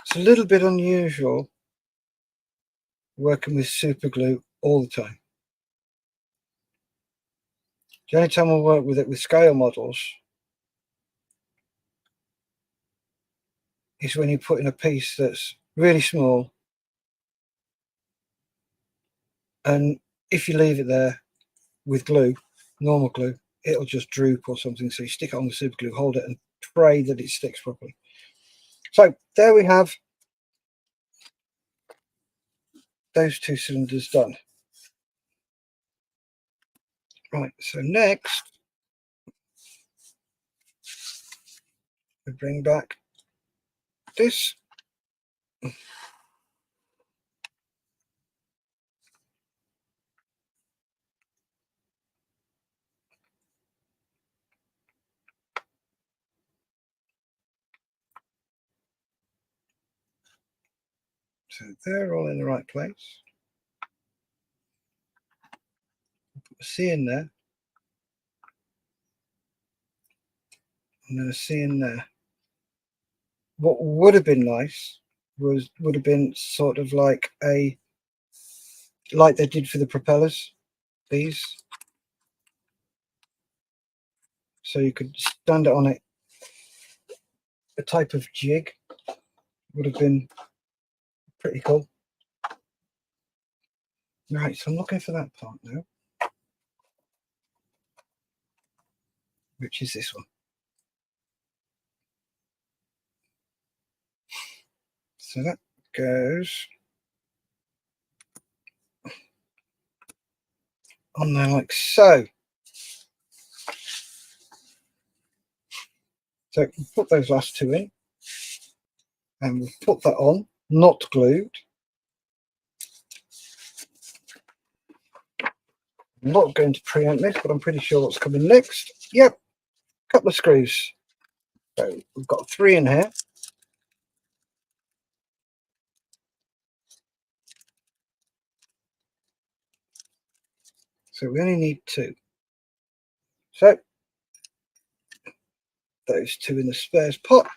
A: It's a little bit unusual working with super glue all the time. The only time I work with it with scale models is when you put in a piece that's really small, and if you leave it there with glue, normal glue, it'll just droop or something. So you stick it on the super glue, hold it, and pray that it sticks properly. So there we have those two cylinders done. Right, so next we bring back this. So they're all in the right place. Put a C in there, and then a C in there. What would have been nice would have been sort of like they did for the propellers, these. So you could stand it on it. A type of jig would have been pretty cool. Right, so I'm looking for that part now, which is this one. So that goes on there like so. So we'll put those last two in, and we'll put that on, not glued. I'm not going to preempt this, but I'm pretty sure what's coming next. Yep, a couple of screws. So we've got 3 in here. So we only need 2. So those 2 in the spares pot.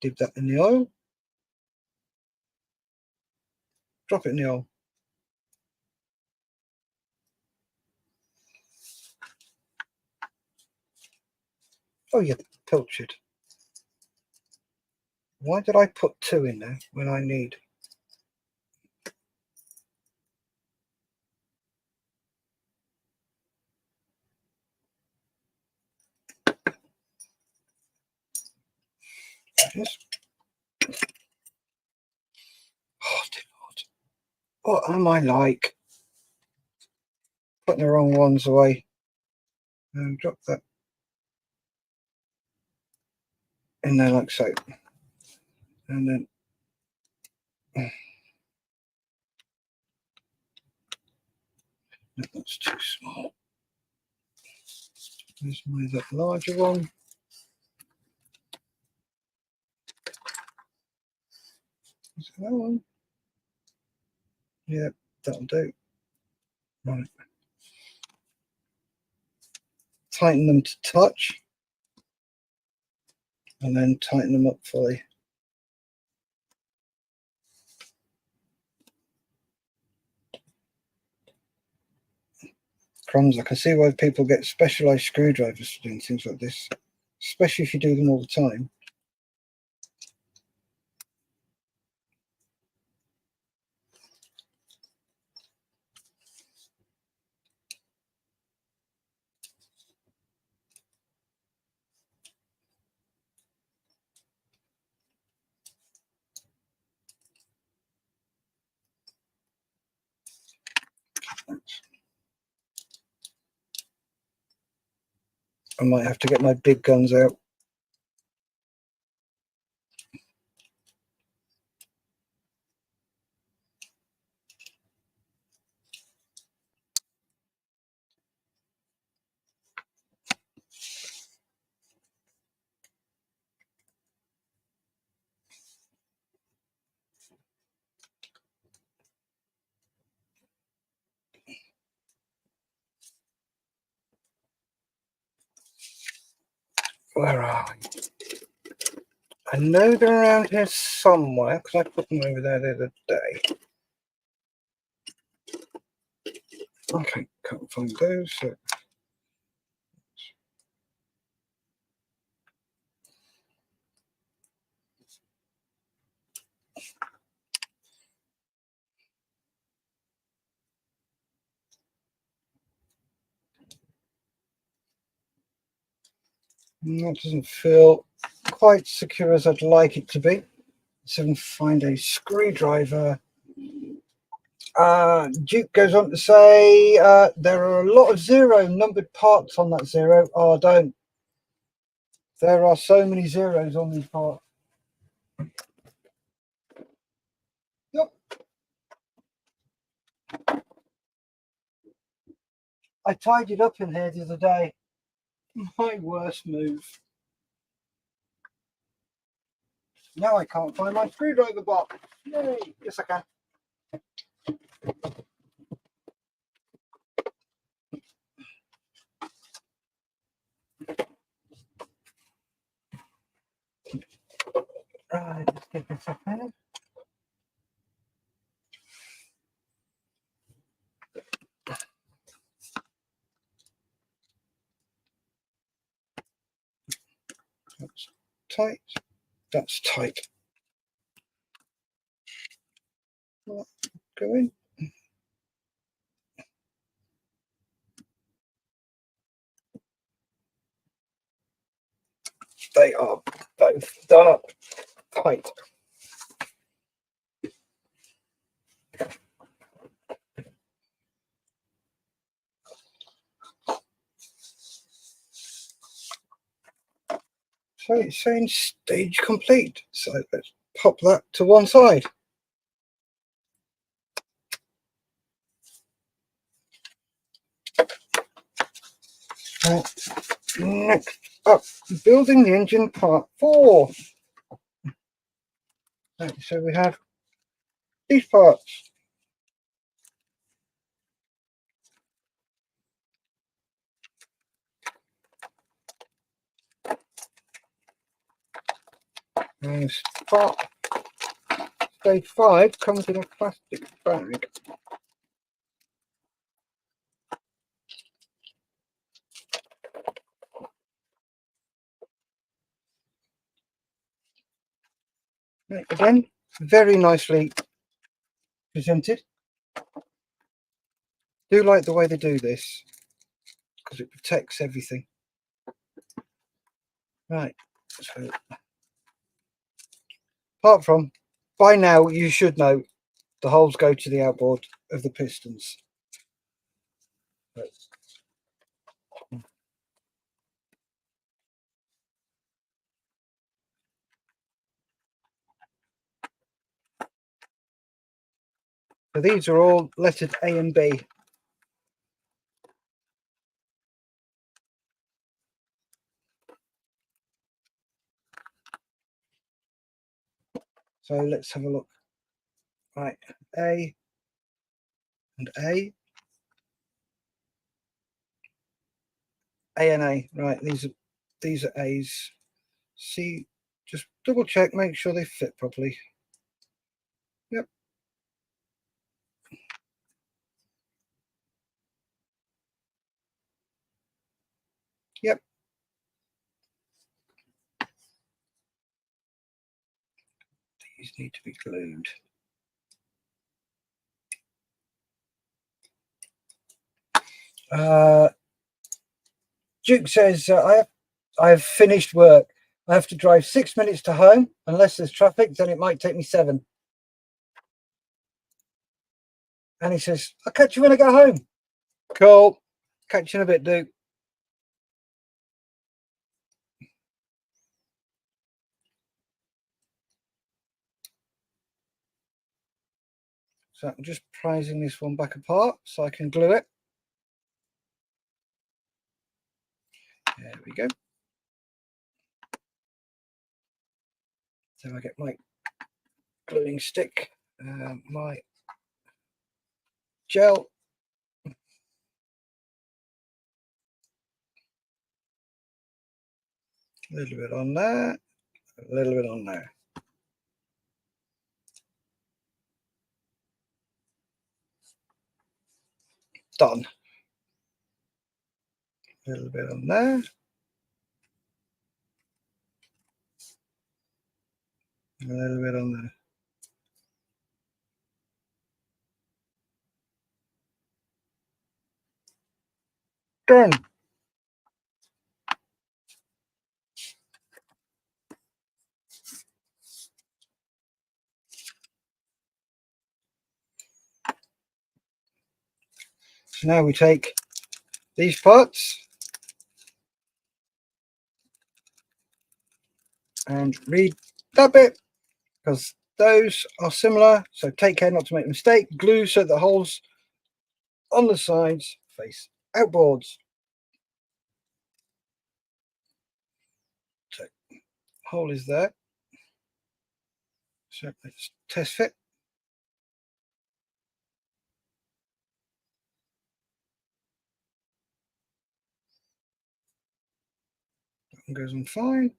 A: Dip that in the oil. Drop it in the oil. Oh, you pilchard. Why did I put 2 in there when I need? Yes. Oh, dear Lord. What am I like? Putting the wrong ones away. And drop that in there like so. And then that's too small. There's my that larger one. Is that one? Yeah, that'll do. Right. Tighten them to touch. And then tighten them up fully. Crumbs, I can see why people get specialized screwdrivers for doing things like this, especially if you do them all the time. I might have to get my big guns out. Where are we? I know they're around here somewhere because I put them over there the other day. Okay, can't find those. So. That doesn't feel quite secure as I'd like it to be. So I can find a screwdriver. Duke goes on to say there are a lot of 0 numbered parts on that 0. Oh, don't. There are so many zeros on these parts. Yep. I tidied up in here the other day. My worst move. Now I can't find my screwdriver box. Yay! Yes, I can. Right, let's get this up here. That's tight. That's tight. Go in. They are both done up tight. So it's saying stage complete. So let's pop that to one side. Next up, building the engine part 4. Right, so we have these parts. Stage 5 comes in a plastic bag. Right, again, very nicely presented. Do like the way they do this because it protects everything. Right, so apart from, by now you should know the holes go to the outboard of the pistons. Right. So these are all lettered A and B. So let's have a look. Right, A and A. A and A. Right, these are A's. See, just double check, make sure they fit properly. Yep. Yep. These need to be glued. Duke says, I've finished work. I have to drive 6 minutes to home. Unless there's traffic, then it might take me 7. And he says, I'll catch you when I get home. Cool. Catch you in a bit, Duke. So I'm just prizing this one back apart so I can glue it. There we go. So I get my gluing stick, my gel. A little bit on there, a little bit on there. Done. A little bit on there. A little bit on there. Done. So now we take these parts and read that bit because those are similar. So take care not to make a mistake. Glue so the holes on the sides face outboards. So hole is there. So let's test fit. That one goes on fine.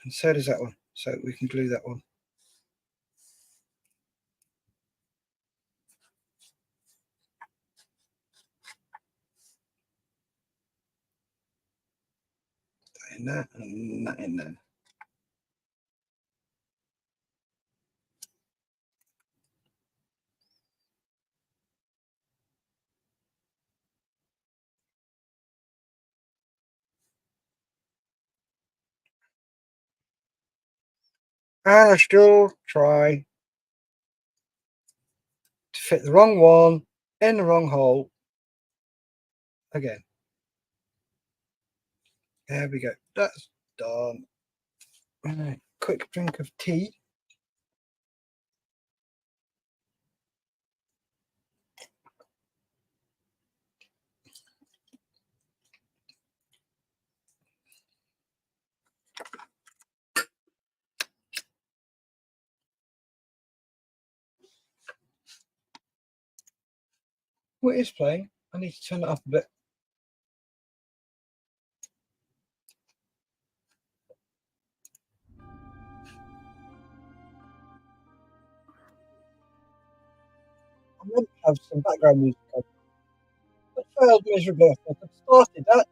A: And so does that one. So we can glue that one. That in there and that in there. And I still try to fit the wrong one in the wrong hole again. There we go. That's done. Right, quick drink of tea. What is playing? I need to turn it up a bit. meant to have some background music on, but failed miserably. I thought I'd started that.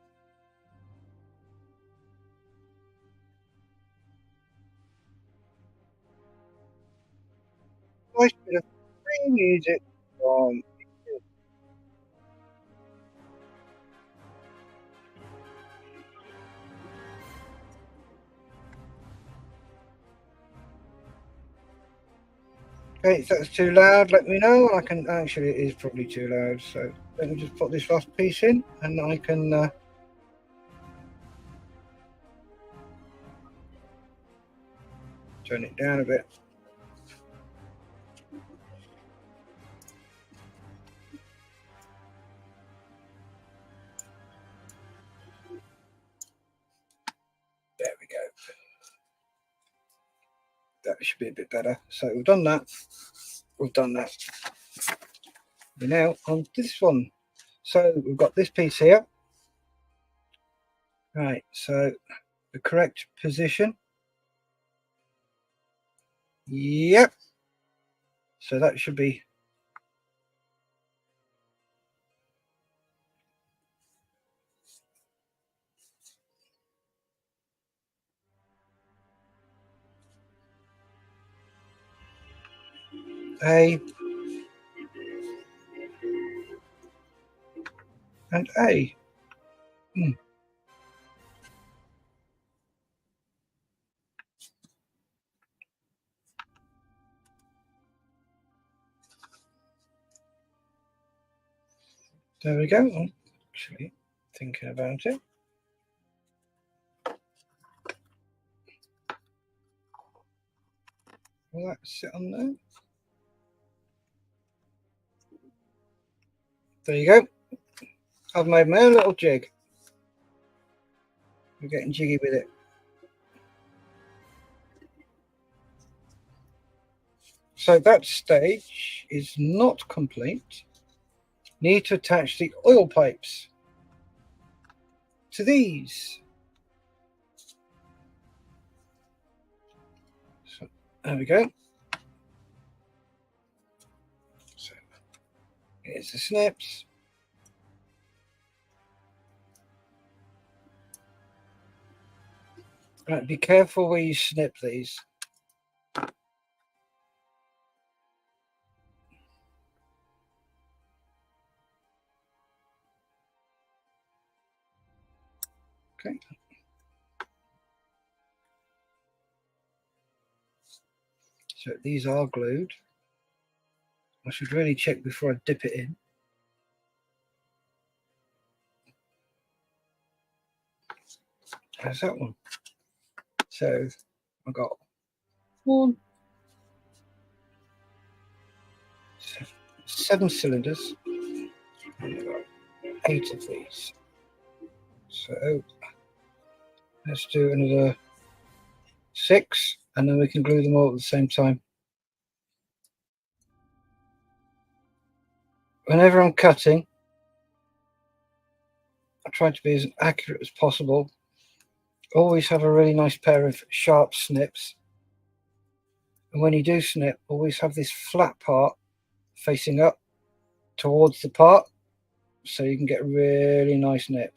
A: Nice bit of free music from. Okay, if that's too loud, let me know. I can actually, it is probably too loud. So let me just put this last piece in, and I can turn it down a bit. There we go. That should be a bit better. So we've done that. We've done that. We're now on this one. So we've got this piece here. Right, so the correct position. Yep. So that should be A and A. There we go. I'm actually thinking about it. Will that sit on there? There you go. I've made my own little jig. I'm getting jiggy with it. So that stage is not complete. Need to attach the oil pipes to these. So there we go. So here's the snips. Right, be careful where you snip these. Okay. So these are glued. I should really check before I dip it in. How's that one? So I got 1, 7 cylinders. And I've got 8 of these. So let's do another 6, and then we can glue them all at the same time. Whenever I'm cutting, I try to be as accurate as possible. Always have a really nice pair of sharp snips. And when you do snip, always have this flat part facing up towards the part, so you can get a really nice nip.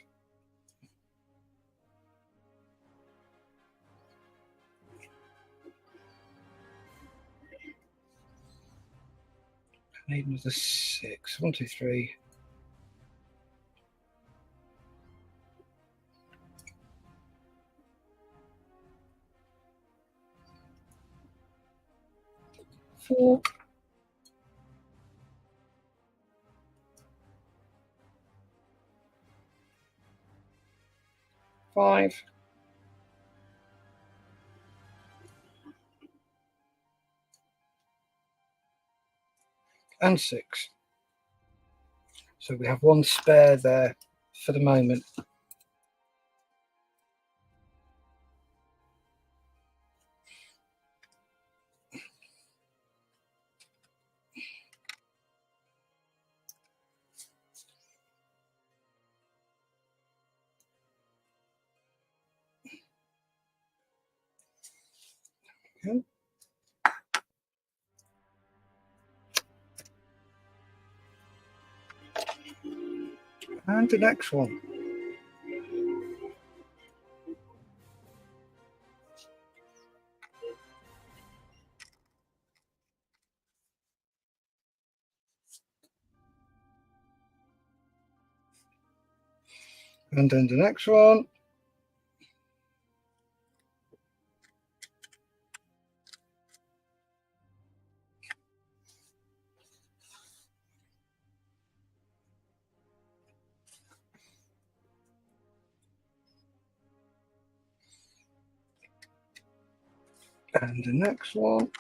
A: I need another 6. 1, 2, 3. Four. 5. And 6. So we have one spare there for the moment. Okay. And the next one. And then the next one. And the next one.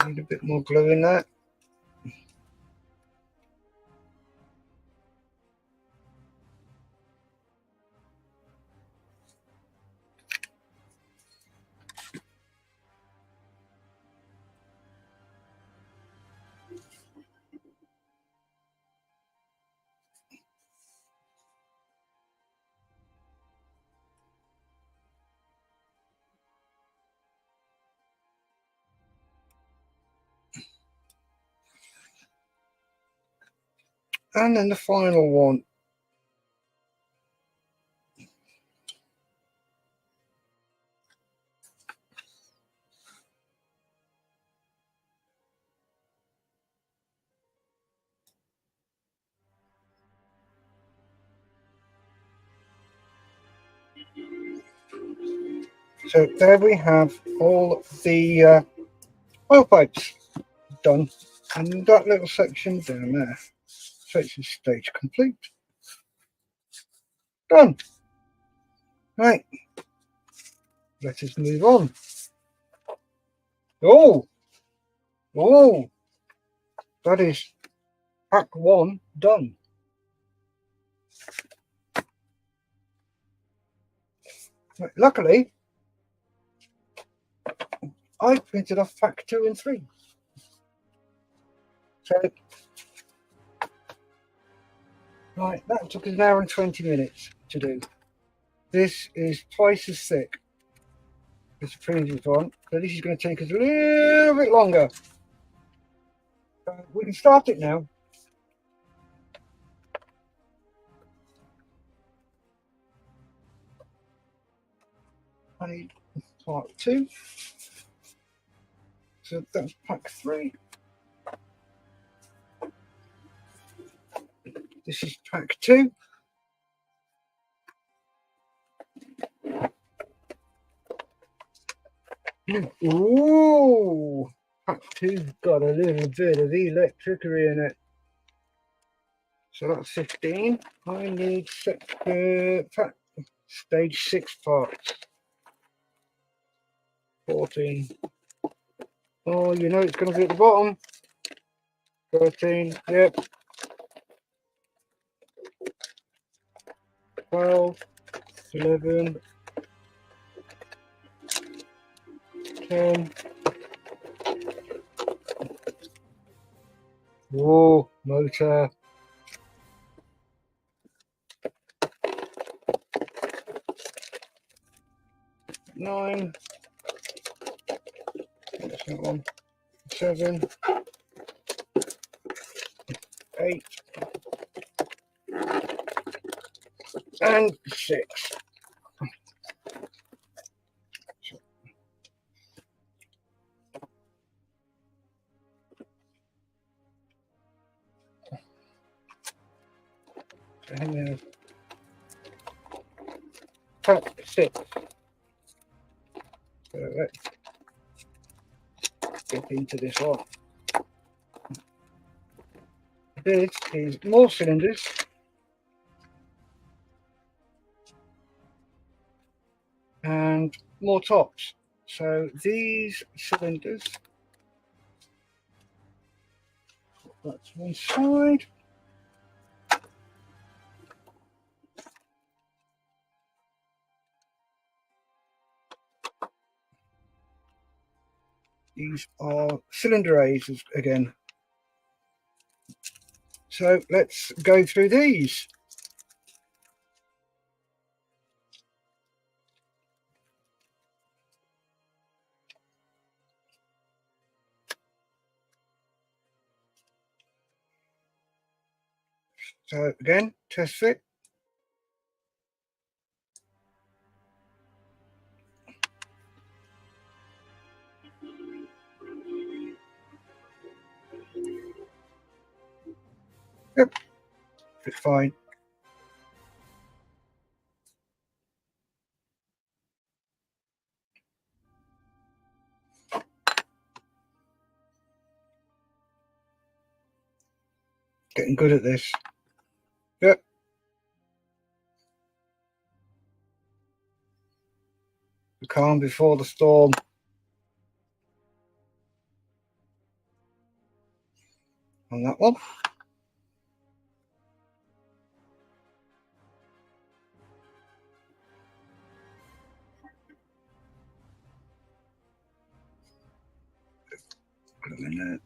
A: I need a bit more glue in that. And then the final one. So there we have all the oil pipes done, and that little section down there. So it's stage complete. Done. Right. Let us move on. Oh, that is pack 1 done. Right, luckily, I printed off pack 2 and 3. So, right, that took us an hour and 20 minutes to do. This is twice as thick as the previous one, so this is going to take us a little bit longer. We can start it now. I need part 2. So that's pack 3. This is pack 2. Ooh, pack 2's got a little bit of electricity in it. So that's 15. I need stage 6 parts. 14. Oh, you know it's going to be at the bottom. 13. Yep. 12. 11. 10. Whoa, motor. 9. What's that one? 7. 8. And 6. And then pack 6. So let's get into this one. This is more cylinders. And more tops. So these cylinders, that's one side. These are cylinder A's again. So let's go through these. So again, test fit. Yep, it's fine. Getting good at this. Yep. The calm before the storm. On that one. Glue in there.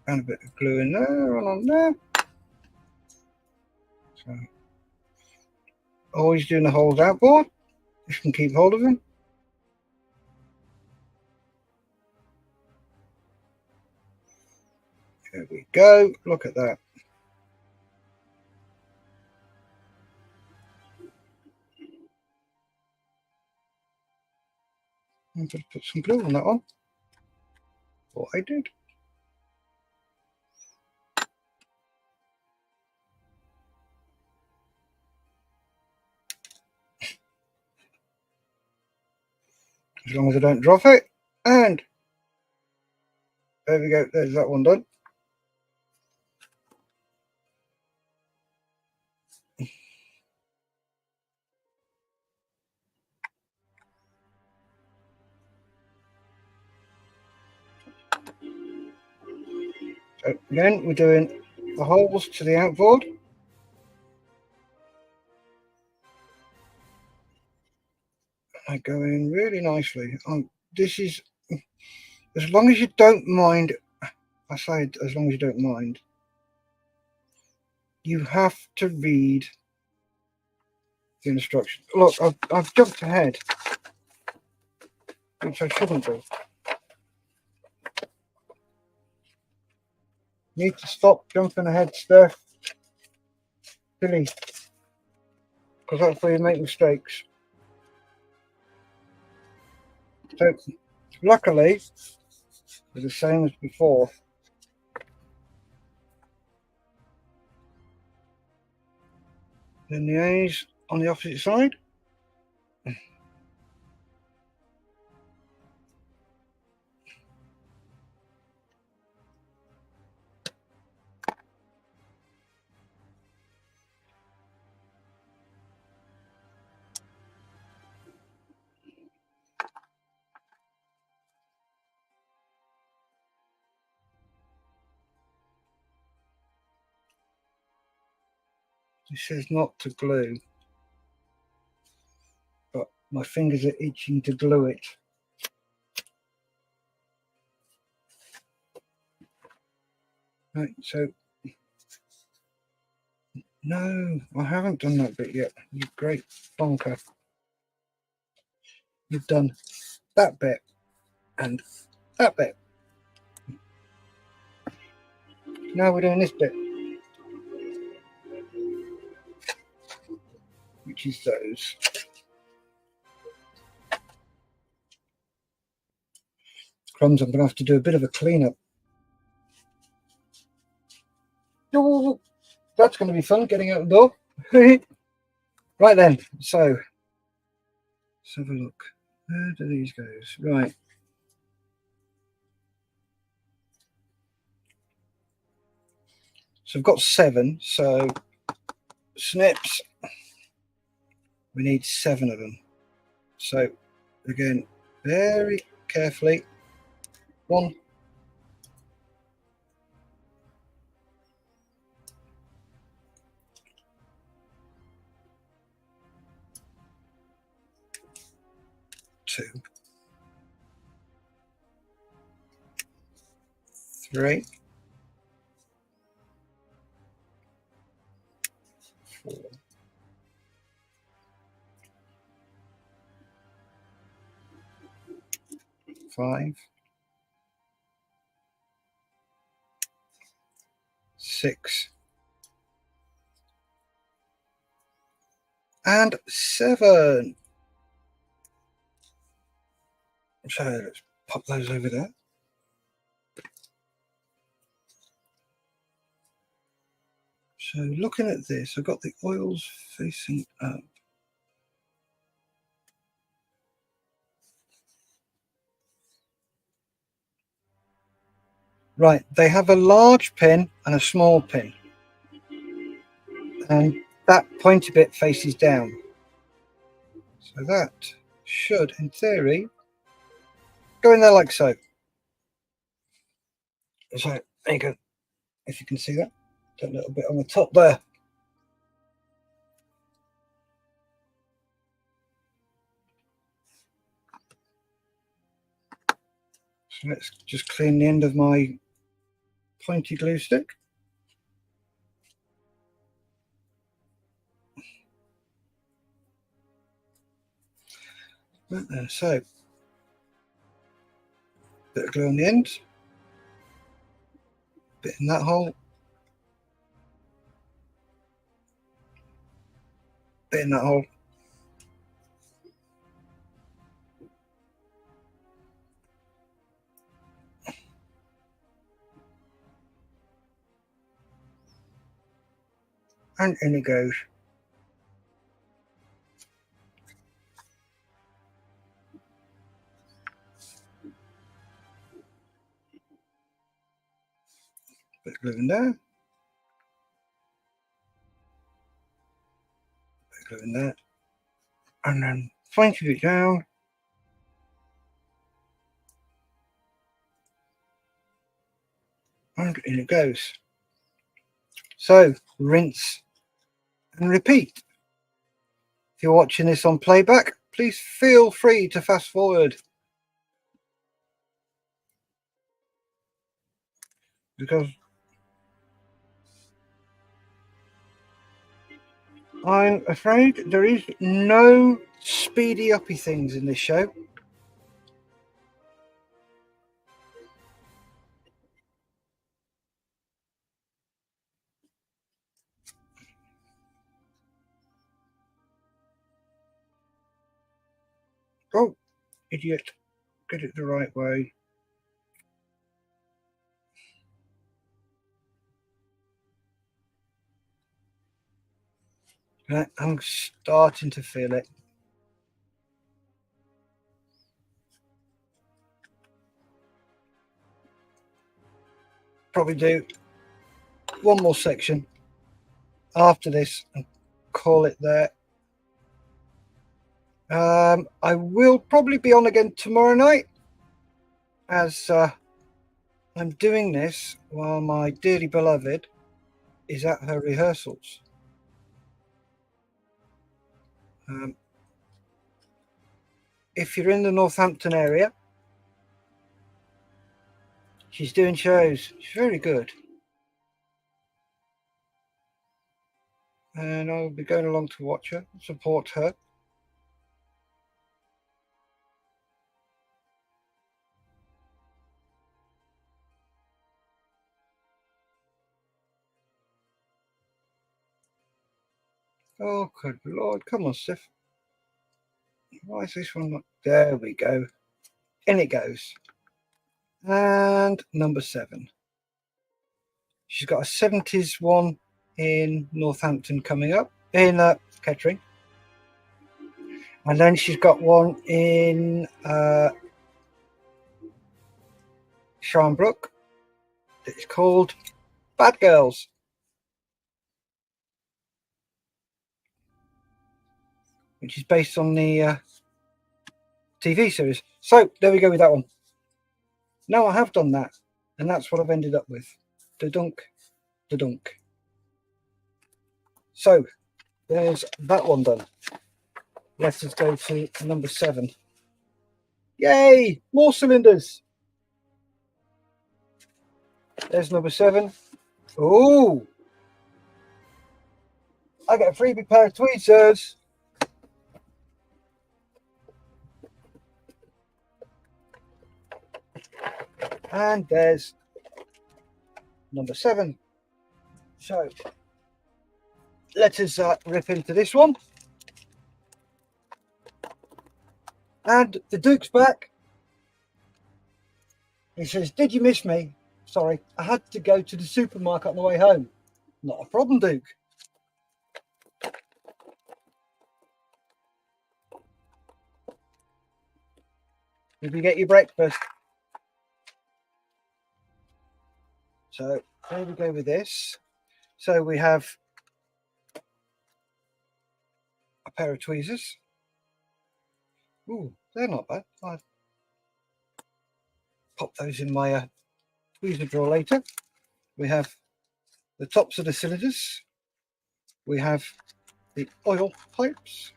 A: And a bit of glue in there and on there. So always doing the holes outboard. You can keep hold of them. There we go. Look at that. I'm going to put some glue on that one. What I did. As long as I don't drop it. And there we go. There's that one done. So again, we're doing the holes to the outboard. I go in really nicely. This is, as long as you don't mind, I say as long as you don't mind, you have to read the instructions. Look, I've jumped ahead, which I shouldn't do. Need to stop jumping ahead, Steph. Silly. Because that's where you make mistakes. So, luckily, it's the same as before. Then the A's on the opposite side. It says not to glue, but my fingers are itching to glue it. Right, so no, I haven't done that bit yet. You great bonker. You've done that bit and that bit. Now we're doing this bit, which is those. Crumbs, I'm going to have to do a bit of a cleanup. Oh, that's going to be fun, getting out the door. Right then, so let's have a look. Where do these go? Right. So I've got 7, so snips, we need 7 of them. So again, very carefully, 1, 2, 3, 4, 5, 6, and 7. So let's pop those over there. So looking at this, I've got the oils facing up. Right, they have a large pin and a small pin. And that pointy bit faces down. So that should, in theory, go in there like so. So there you go. If you can see that, a little bit on the top there. So let's just clean the end of my pointy glue stick. Right there, so bit of glue on the end, bit in that hole, bit in that hole. And in it goes. Bit of glue in there. Bit of glue in there. And then pointing it down. And in it goes. So rinse and repeat. If you're watching this on playback, please feel free to fast forward. Because I'm afraid there is no speedy uppy things in this show. Oh, idiot. Get it the right way. I'm starting to feel it. Probably do one more section after this and call it there. I will probably be on again tomorrow night, as I'm doing this while my dearly beloved is at her rehearsals. If you're in the Northampton area, she's doing shows. She's very good. And I'll be going along to watch her, support her. Oh, good Lord. Come on, Steph. Why is this one not? There we go. In it goes. And number 7. She's got a 70s one in Northampton coming up, in Kettering. And then she's got one in Sharnbrook. It's called Bad Girls. Which is based on the TV series. So there we go with that one. Now I have done that, and that's what I've ended up with. Da-dunk, da-dunk. So there's that one done. Let us go to number 7. Yay! More cylinders. There's number 7. Oh, I get a freebie pair of tweezers. And there's number 7. So let us rip into this one. And the Duke's back. He says, "Did you miss me? Sorry, I had to go to the supermarket on the way home." Not a problem, Duke. Did you get your breakfast? So there we go with this. So we have a pair of tweezers. Ooh, they're not bad. I'll pop those in my tweezer drawer later. We have the tops of the cylinders. We have the oil pipes.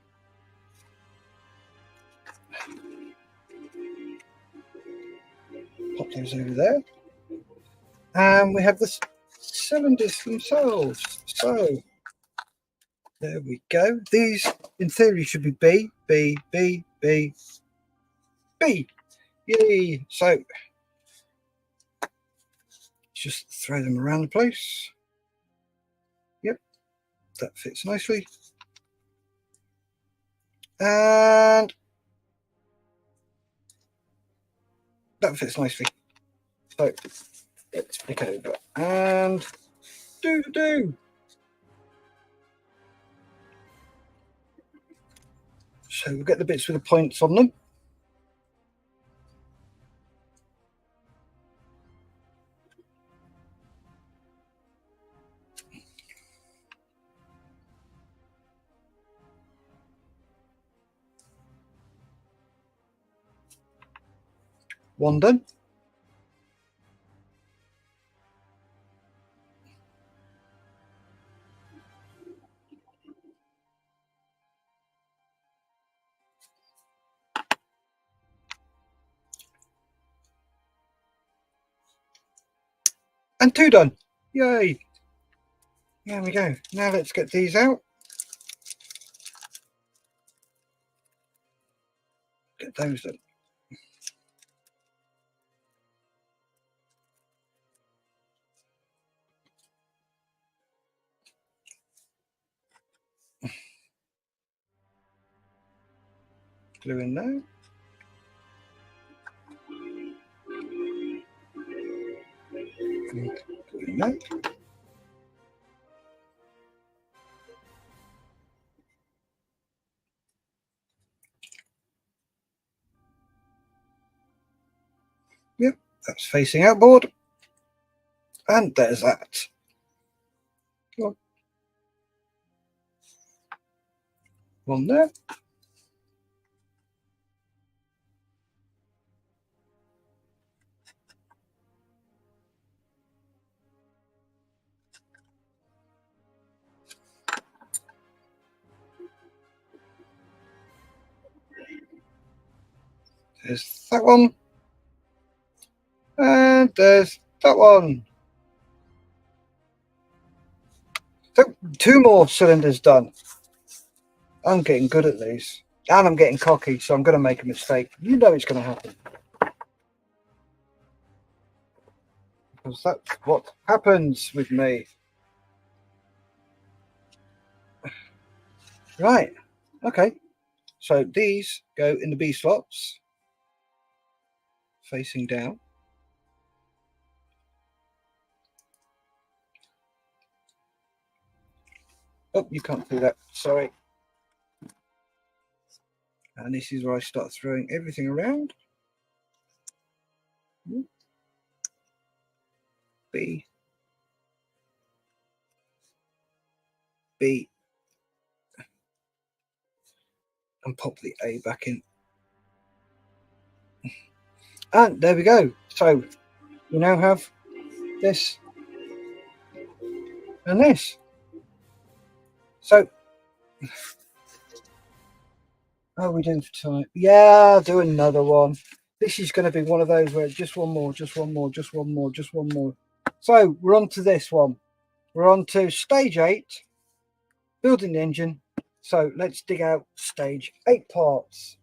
A: Pop those over there. And we have the cylinders themselves. So there we go. These, in theory, should be B, B, B, B, B. Yay! So just throw them around the place. Yep, that fits nicely. And that fits nicely. So let's pick over and do. So we'll get the bits with the points on them. One done. And two done. Yay. There we go. Now let's get these out. Get those done. Glue in there. Glue in there. Yep, that's facing outboard. And there's that. One there. There's that one. And there's that one. So two more cylinders done. I'm getting good at these. And I'm getting cocky, so I'm going to make a mistake. You know it's going to happen. Because that's what happens with me. Right. Okay. So these go in the B slots. Facing down. Oh, you can't do that. Sorry. And this is where I start throwing everything around. B. B. And pop the A back in. And there we go. So we now have this and this. So, how are we doing for time? Yeah, I'll do another one. This is going to be one of those where just one more, just one more, just one more, just one more. So we're on to this one. We're on to stage 8, building the engine. So let's dig out stage 8 parts.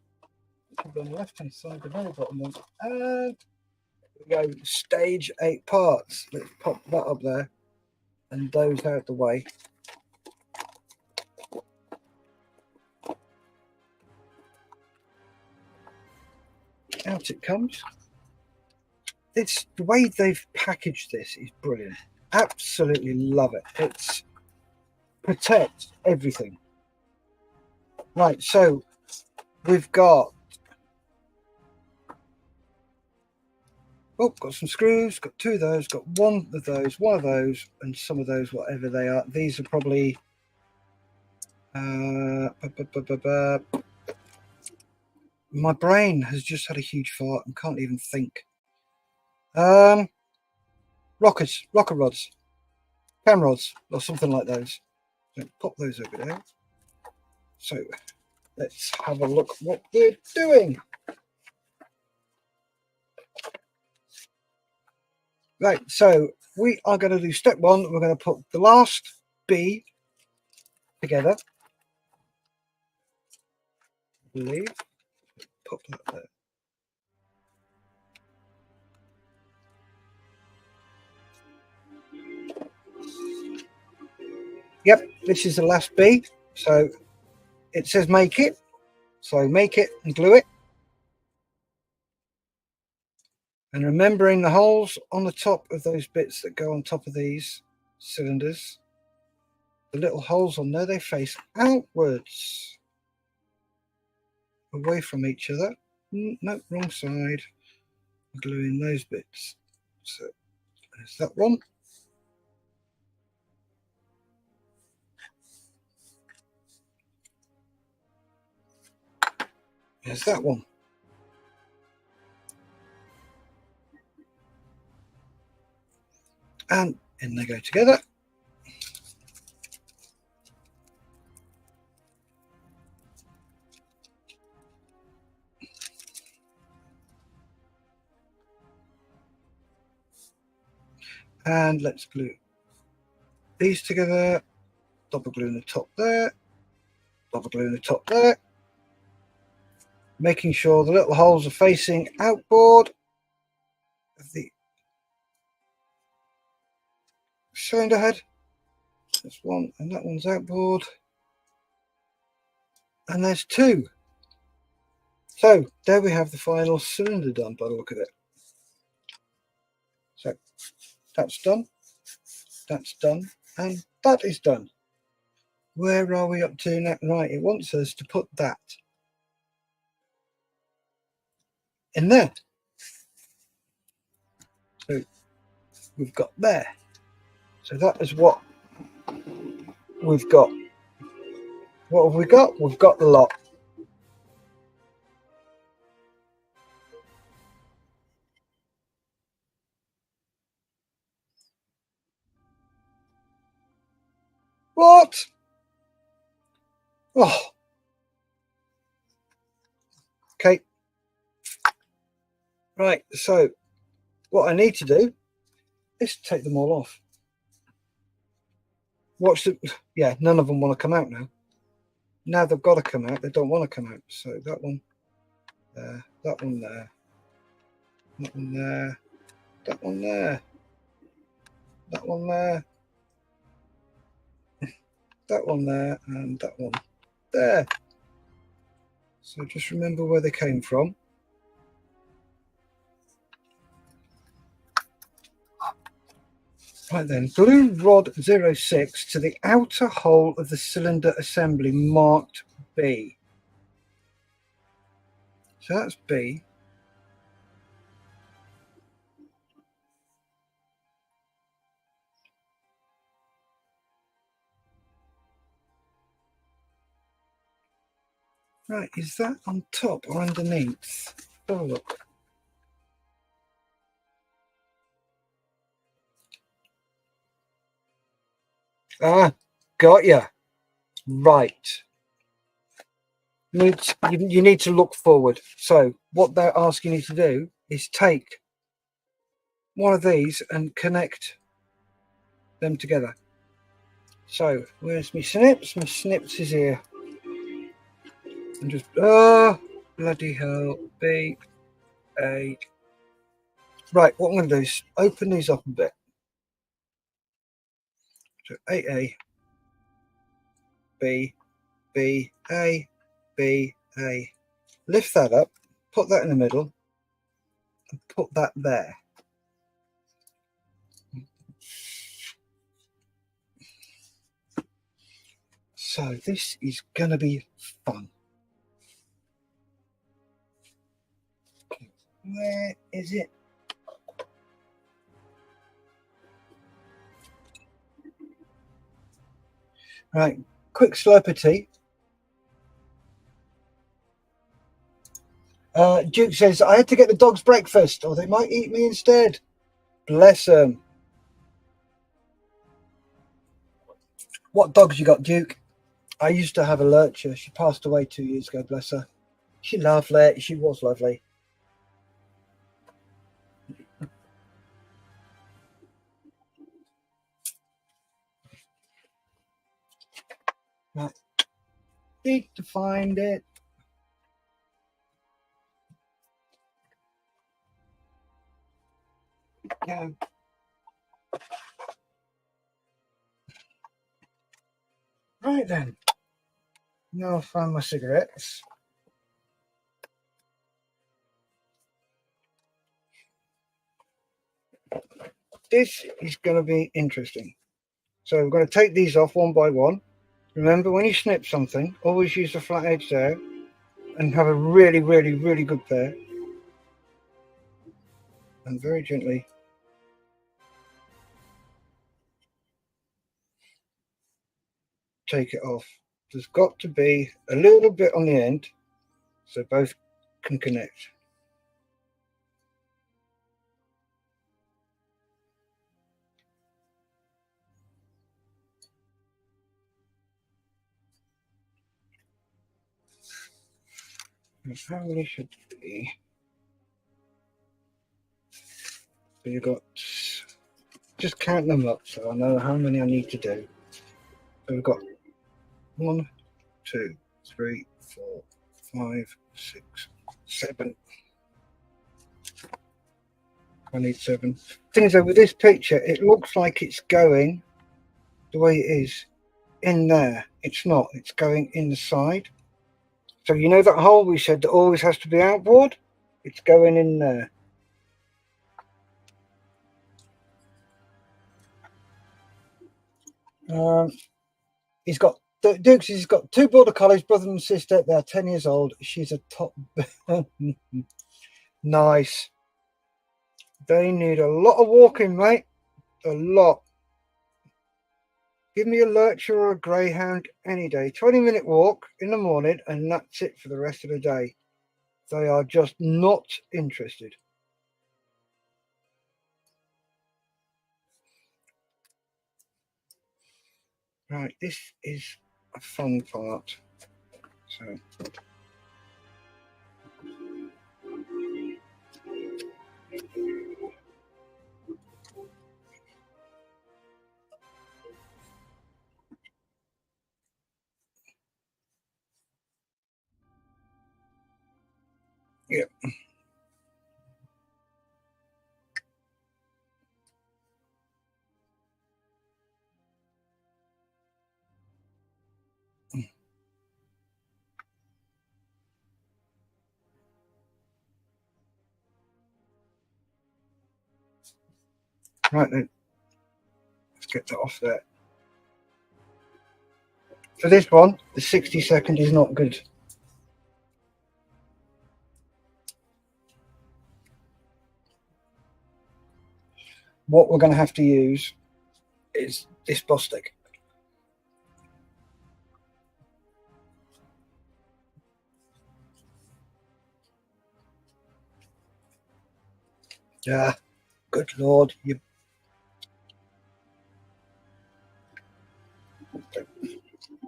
A: On the left hand side, the very bottom one. And we go stage 8 parts. Let's pop that up there and those out the way. out it comes. It's the way they've packaged this is brilliant. Absolutely love it. It's protect everything. Right, so we've got got some screws, got two of those, got one of those, and some of those, whatever they are. These are probably my brain has just had a huge fart and can't even think. Rocker rods, cam rods, or something like those. So pop those over there. So let's have a look what we're doing. Right, so we are going to do step one. We're going to put the last B together. I believe. Pop that there. Yep, this is the last B. So it says make it. So make it and glue it. And remembering the holes on the top of those bits that go on top of these cylinders, the little holes on there, they face outwards, away from each other. No, wrong side. Gluing those bits. So there's that one. There's that one. And in they go together. And let's glue these together. Double glue in the top there. Double glue in the top there. Making sure the little holes are facing outboard of the cylinder head. That's one, and that one's outboard. And there's two. So there we have the final cylinder done by the look of it. So that's done, and that is done. Where are we up to now? Right, it wants us to put that in there. So we've got there. So that is what we've got. What have we got? We've got the lot. What? Oh. Okay. Right, so what I need to do is take them all off. Watch the, yeah, none of them want to come out now. Now they've got to come out, they don't want to come out. So that one there, that one there, that one there, that one there, that one there, that one there, and that one there. So just remember where they came from. Right then, glue rod 06 to the outer hole of the cylinder assembly marked B. So that's B. Right, is that on top or underneath? Have a look. Ah, got ya. Right. You need to look forward. So what they're asking you to do is take one of these and connect them together. So where's my snips? My snips is here. And just bloody hell, B, A. Right, what I'm going to do is open these up a bit. So A, B, B, A, B, A. Lift that up, put that in the middle, and put that there. So this is going to be fun. Where is it? Right, quick slurp of tea. Duke says, I had to get the dogs breakfast or they might eat me instead. Bless them. What dogs you got, Duke? I used to have a lurcher. She passed away 2 years ago, bless her. She lovely. She was lovely. Right. Need to find it. Yeah. Right then. Now I'll find my cigarettes. This is going to be interesting. So we're going to take these off one by one. Remember, when you snip something, always use the flat edge there and have a really, really, really good pair. And very gently take it off. There's got to be a little bit on the end so both can connect. That's how it should be. So you've got, just count them up so I know how many I need to do. So we've got 1, 2, 3, 4, 5, 6, 7. I need 7. Thing is, though, with this picture, it looks like it's going the way it is in there. It's not. It's going in the side. So you know that hole we said that always has to be outboard? It's going in there. He's got Dukes. He's got 2 border collies, brother and sister. They're 10 years old. She's a top. Nice. They need a lot of walking, mate. A lot. Give me a lurcher or a greyhound any day. 20-minute walk in the morning, and that's it for the rest of the day. They are just not interested. Right, this is a fun part. So yeah. Right then, let's get that off there. For this one, the 60-second is not good. What we're going to have to use is this boss stick. Yeah, good lord, you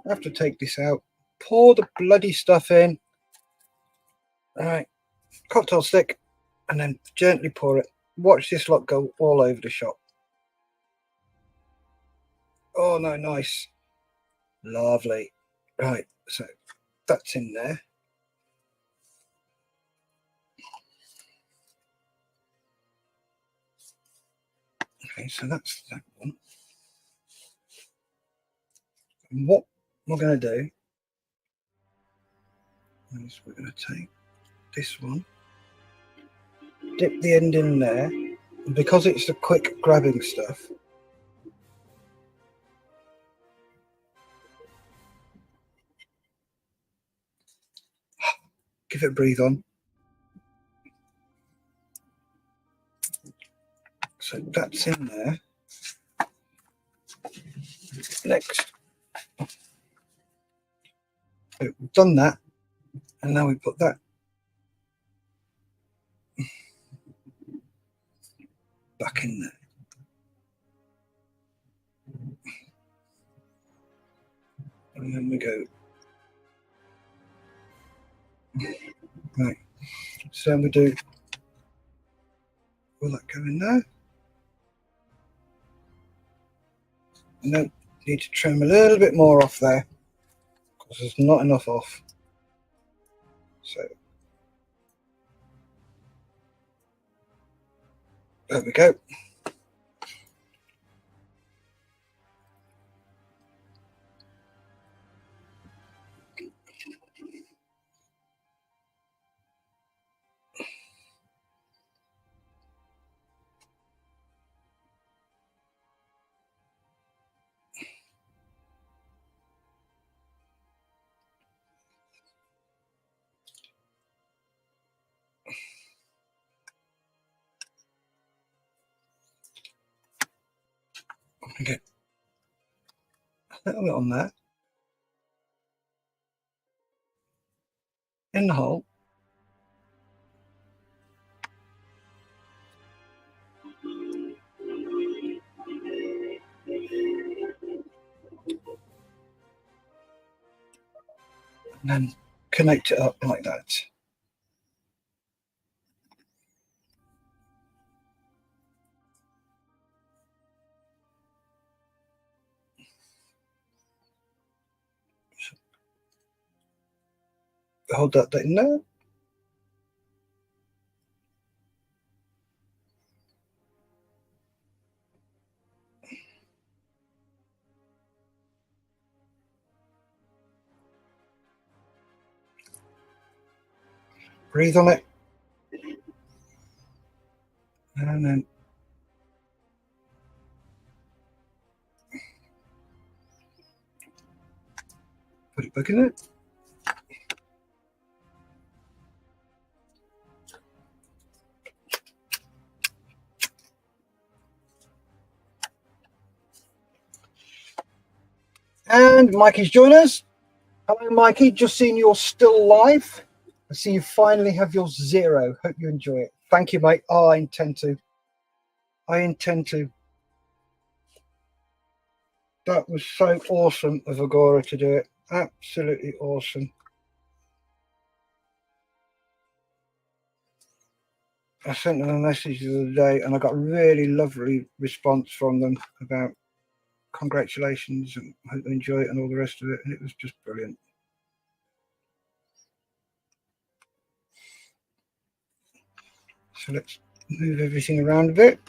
A: have to take this out. Pour the bloody stuff in. All right, cocktail stick, and then gently pour it. Watch this lot go all over the shop. Oh no, nice, lovely. Right, so that's in there. Okay, so that's that one. And what we're going to do is we're going to take this one dip the end in there, and because it's the quick grabbing stuff, give it a breathe on. So that's in there. Next, so we've done that, and now we put that back in there. And then we go. Right. So then we do. Will that go in there? No, need to trim a little bit more off there because there's not enough off. So there we go. Okay, a little bit on there, in the hole. And then connect it up like that. Hold that in there. Breathe on it. And then put it back in it. And Mikey's joined us. Hello, Mikey. Just seen you're still live. I see you finally have your 0. Hope you enjoy it. Thank you, mate. Oh, I intend to. That was so awesome of Agora to do it. Absolutely awesome. I sent them a message the other day and I got a really lovely response from them about congratulations and hope they enjoy it and all the rest of it. And it was just brilliant. So let's move everything around a bit.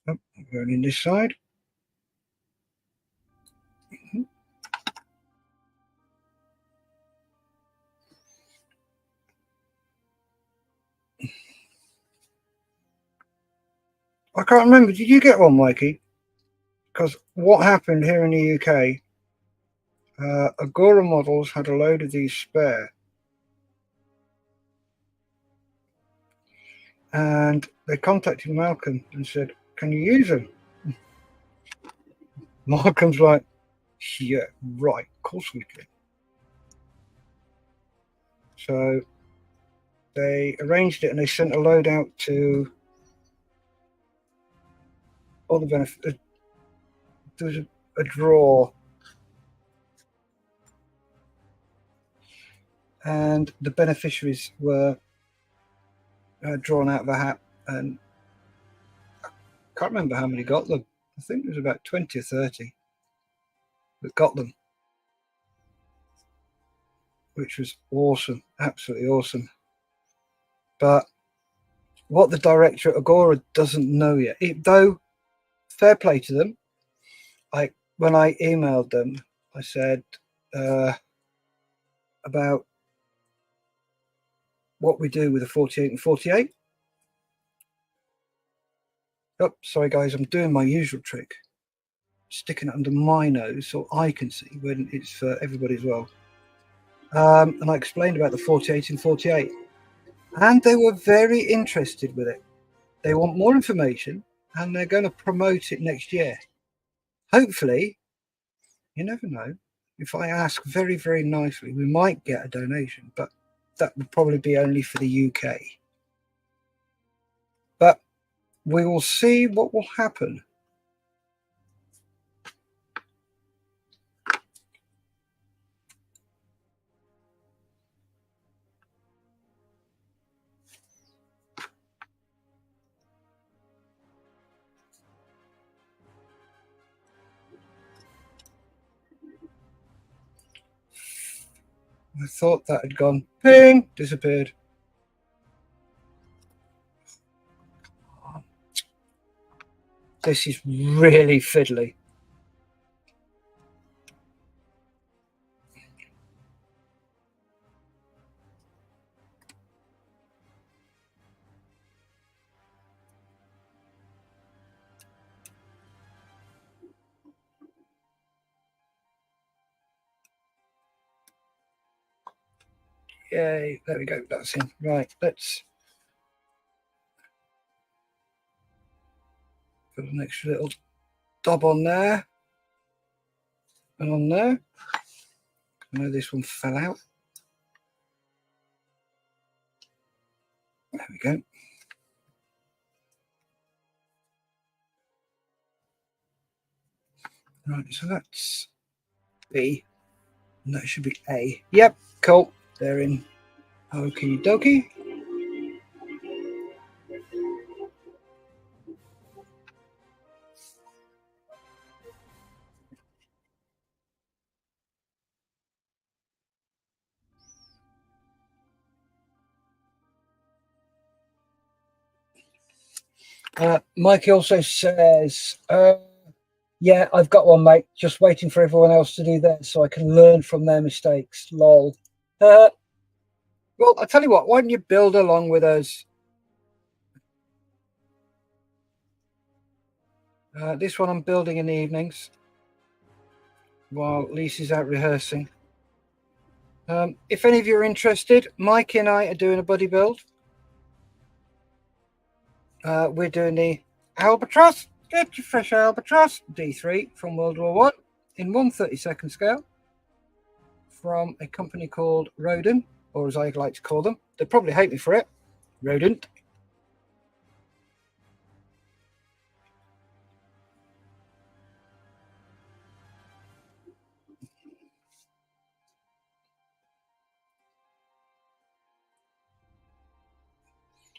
A: Oh, going in this side. I can't remember. Did you get one, Mikey? Because what happened here in the UK, Agora Models had a load of these spare. And they contacted Malcolm and said, can you use them? Malcolm's like, yeah, right, of course we can. So they arranged it and they sent a load out to all the benefits. There was a draw. And the beneficiaries were drawn out of the hat. And I can't remember how many got them. I think it was about 20 or 30 that got them, which was awesome, absolutely awesome. But what the director at Agora doesn't know yet, though fair play to them. When I emailed them, I said about what we do with the 48 and 48. Oh, sorry guys, I'm doing my usual trick, sticking it under my nose so I can see when it's for everybody as well. And I explained about the 48 and 48, and they were very interested with it. They want more information, and they're going to promote it next year. Hopefully, you never know. If I ask very, very nicely, we might get a donation, but that would probably be only for the UK. But we will see what will happen. I thought that had gone ping, disappeared. This is really fiddly. Yay, there we go, that's in. Right, let's put an extra little dab on there and on there. I know this one fell out. There we go. Right, so that's B, and that should be A. Yep, cool. They're in. Okie dokie. Mike also says, yeah, I've got one, mate. Just waiting for everyone else to do that so I can learn from their mistakes. Lol. Well, I'll tell you what, why don't you build along with us? This one I'm building in the evenings while Lisa's out rehearsing. If any of you are interested, Mikey and I are doing a buddy build. We're doing the Albatross, get your fresh Albatross, D3 from World War One in 1/32 scale from a company called Rodin, or as I like to call them. They'd probably hate me for it. Rodent.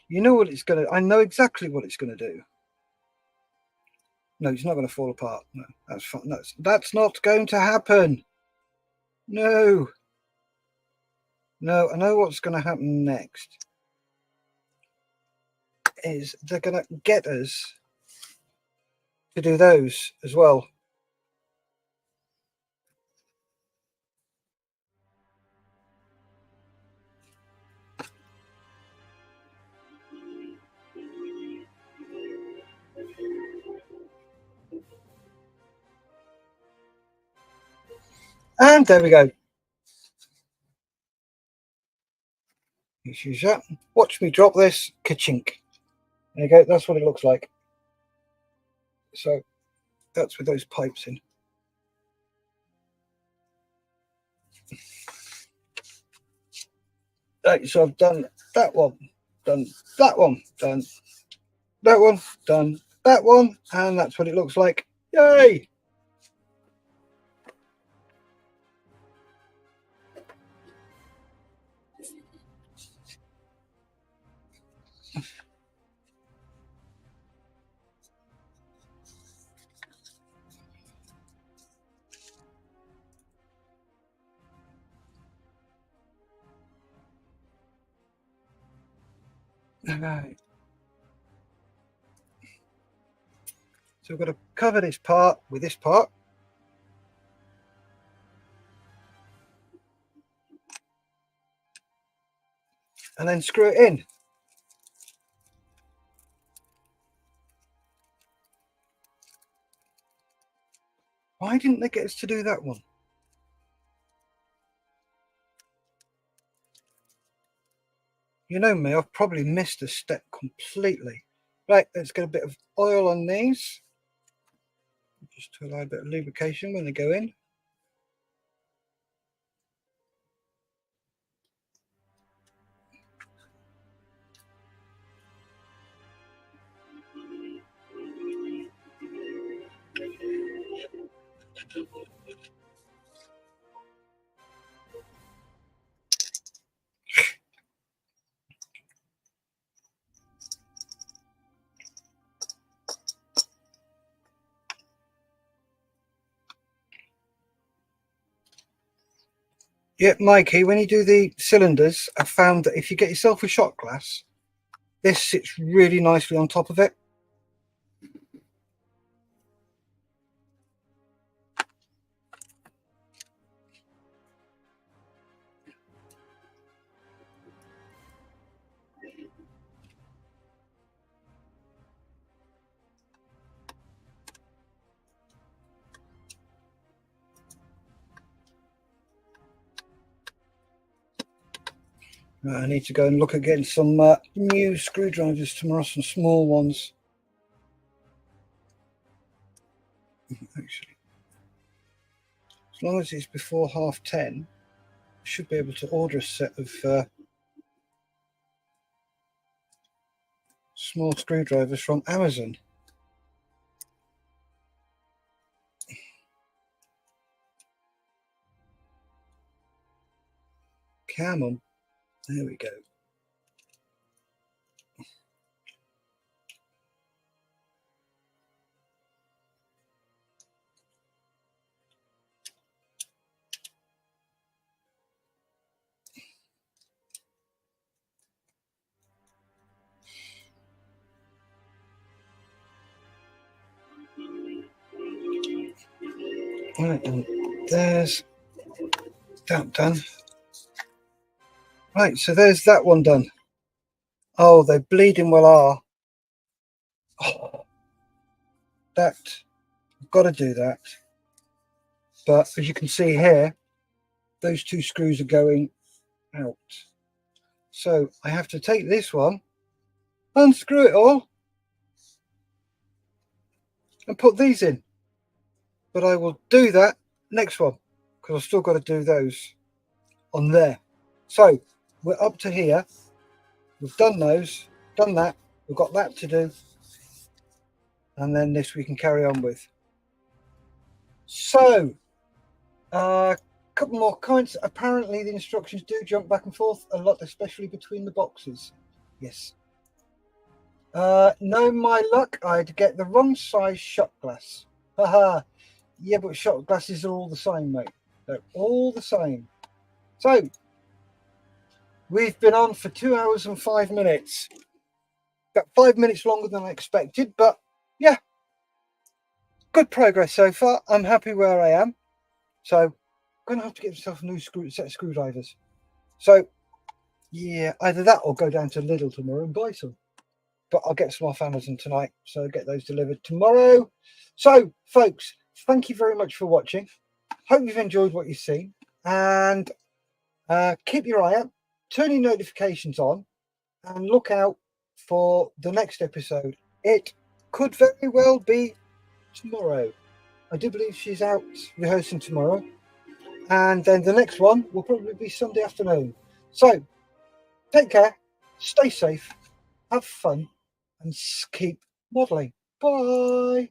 A: You know what it's going to... I know exactly what it's going to do. No, it's not going to fall apart. No, that's fine. No, that's not going to happen. No. No, I know what's going to happen next. Is they're going to get us to do those as well. And there we go. Use that. Watch me drop this. Ka-chink. There you go. That's what it looks like. So that's with those pipes in. Right, so I've done that one, done that one, done that one, done that one, and that's what it looks like. Yay! Right. So we've got to cover this part with this part. And then screw it in. Why didn't they get us to do that one? You know me, I've probably missed a step completely. Right, let's get a bit of oil on these. Just to allow a bit of lubrication when they go in. Yeah, Mikey, when you do the cylinders, I found that if you get yourself a shot glass, this sits really nicely on top of it. I need to go and look at getting some new screwdrivers tomorrow, some small ones. Actually, as long as it's before 10:30, I should be able to order a set of small screwdrivers from Amazon. Come on. There we go. Right, and there's that done. Right, so there's that one done. Oh, they bleeding well are. Oh, that, I've got to do that. But as you can see here, those two screws are going out. So I have to take this one, unscrew it all, and put these in. But I will do that next one, because I've still got to do those on there. So we're up to here. We've done those, done that. We've got that to do. And then this we can carry on with. So, a couple more comments. Apparently the instructions do jump back and forth a lot, especially between the boxes. Yes. No, my luck, I'd get the wrong size shot glass. Haha. Yeah, but shot glasses are all the same, mate. They're all the same. So, we've been on for 2 hours and 5 minutes. About 5 minutes longer than I expected, but yeah, good progress so far. I'm happy where I am. So, I'm going to have to get myself a new set of screwdrivers. So, yeah, either that or go down to Lidl tomorrow and buy some. But I'll get some off Amazon tonight, so I'll get those delivered tomorrow. So, folks, thank you very much for watching. Hope you've enjoyed what you've seen. And keep your eye out, turn your notifications on, and look out for the next episode. It could very well be tomorrow. I do believe she's out rehearsing tomorrow. And then the next one will probably be Sunday afternoon. So, take care, stay safe, have fun, and keep modelling. Bye.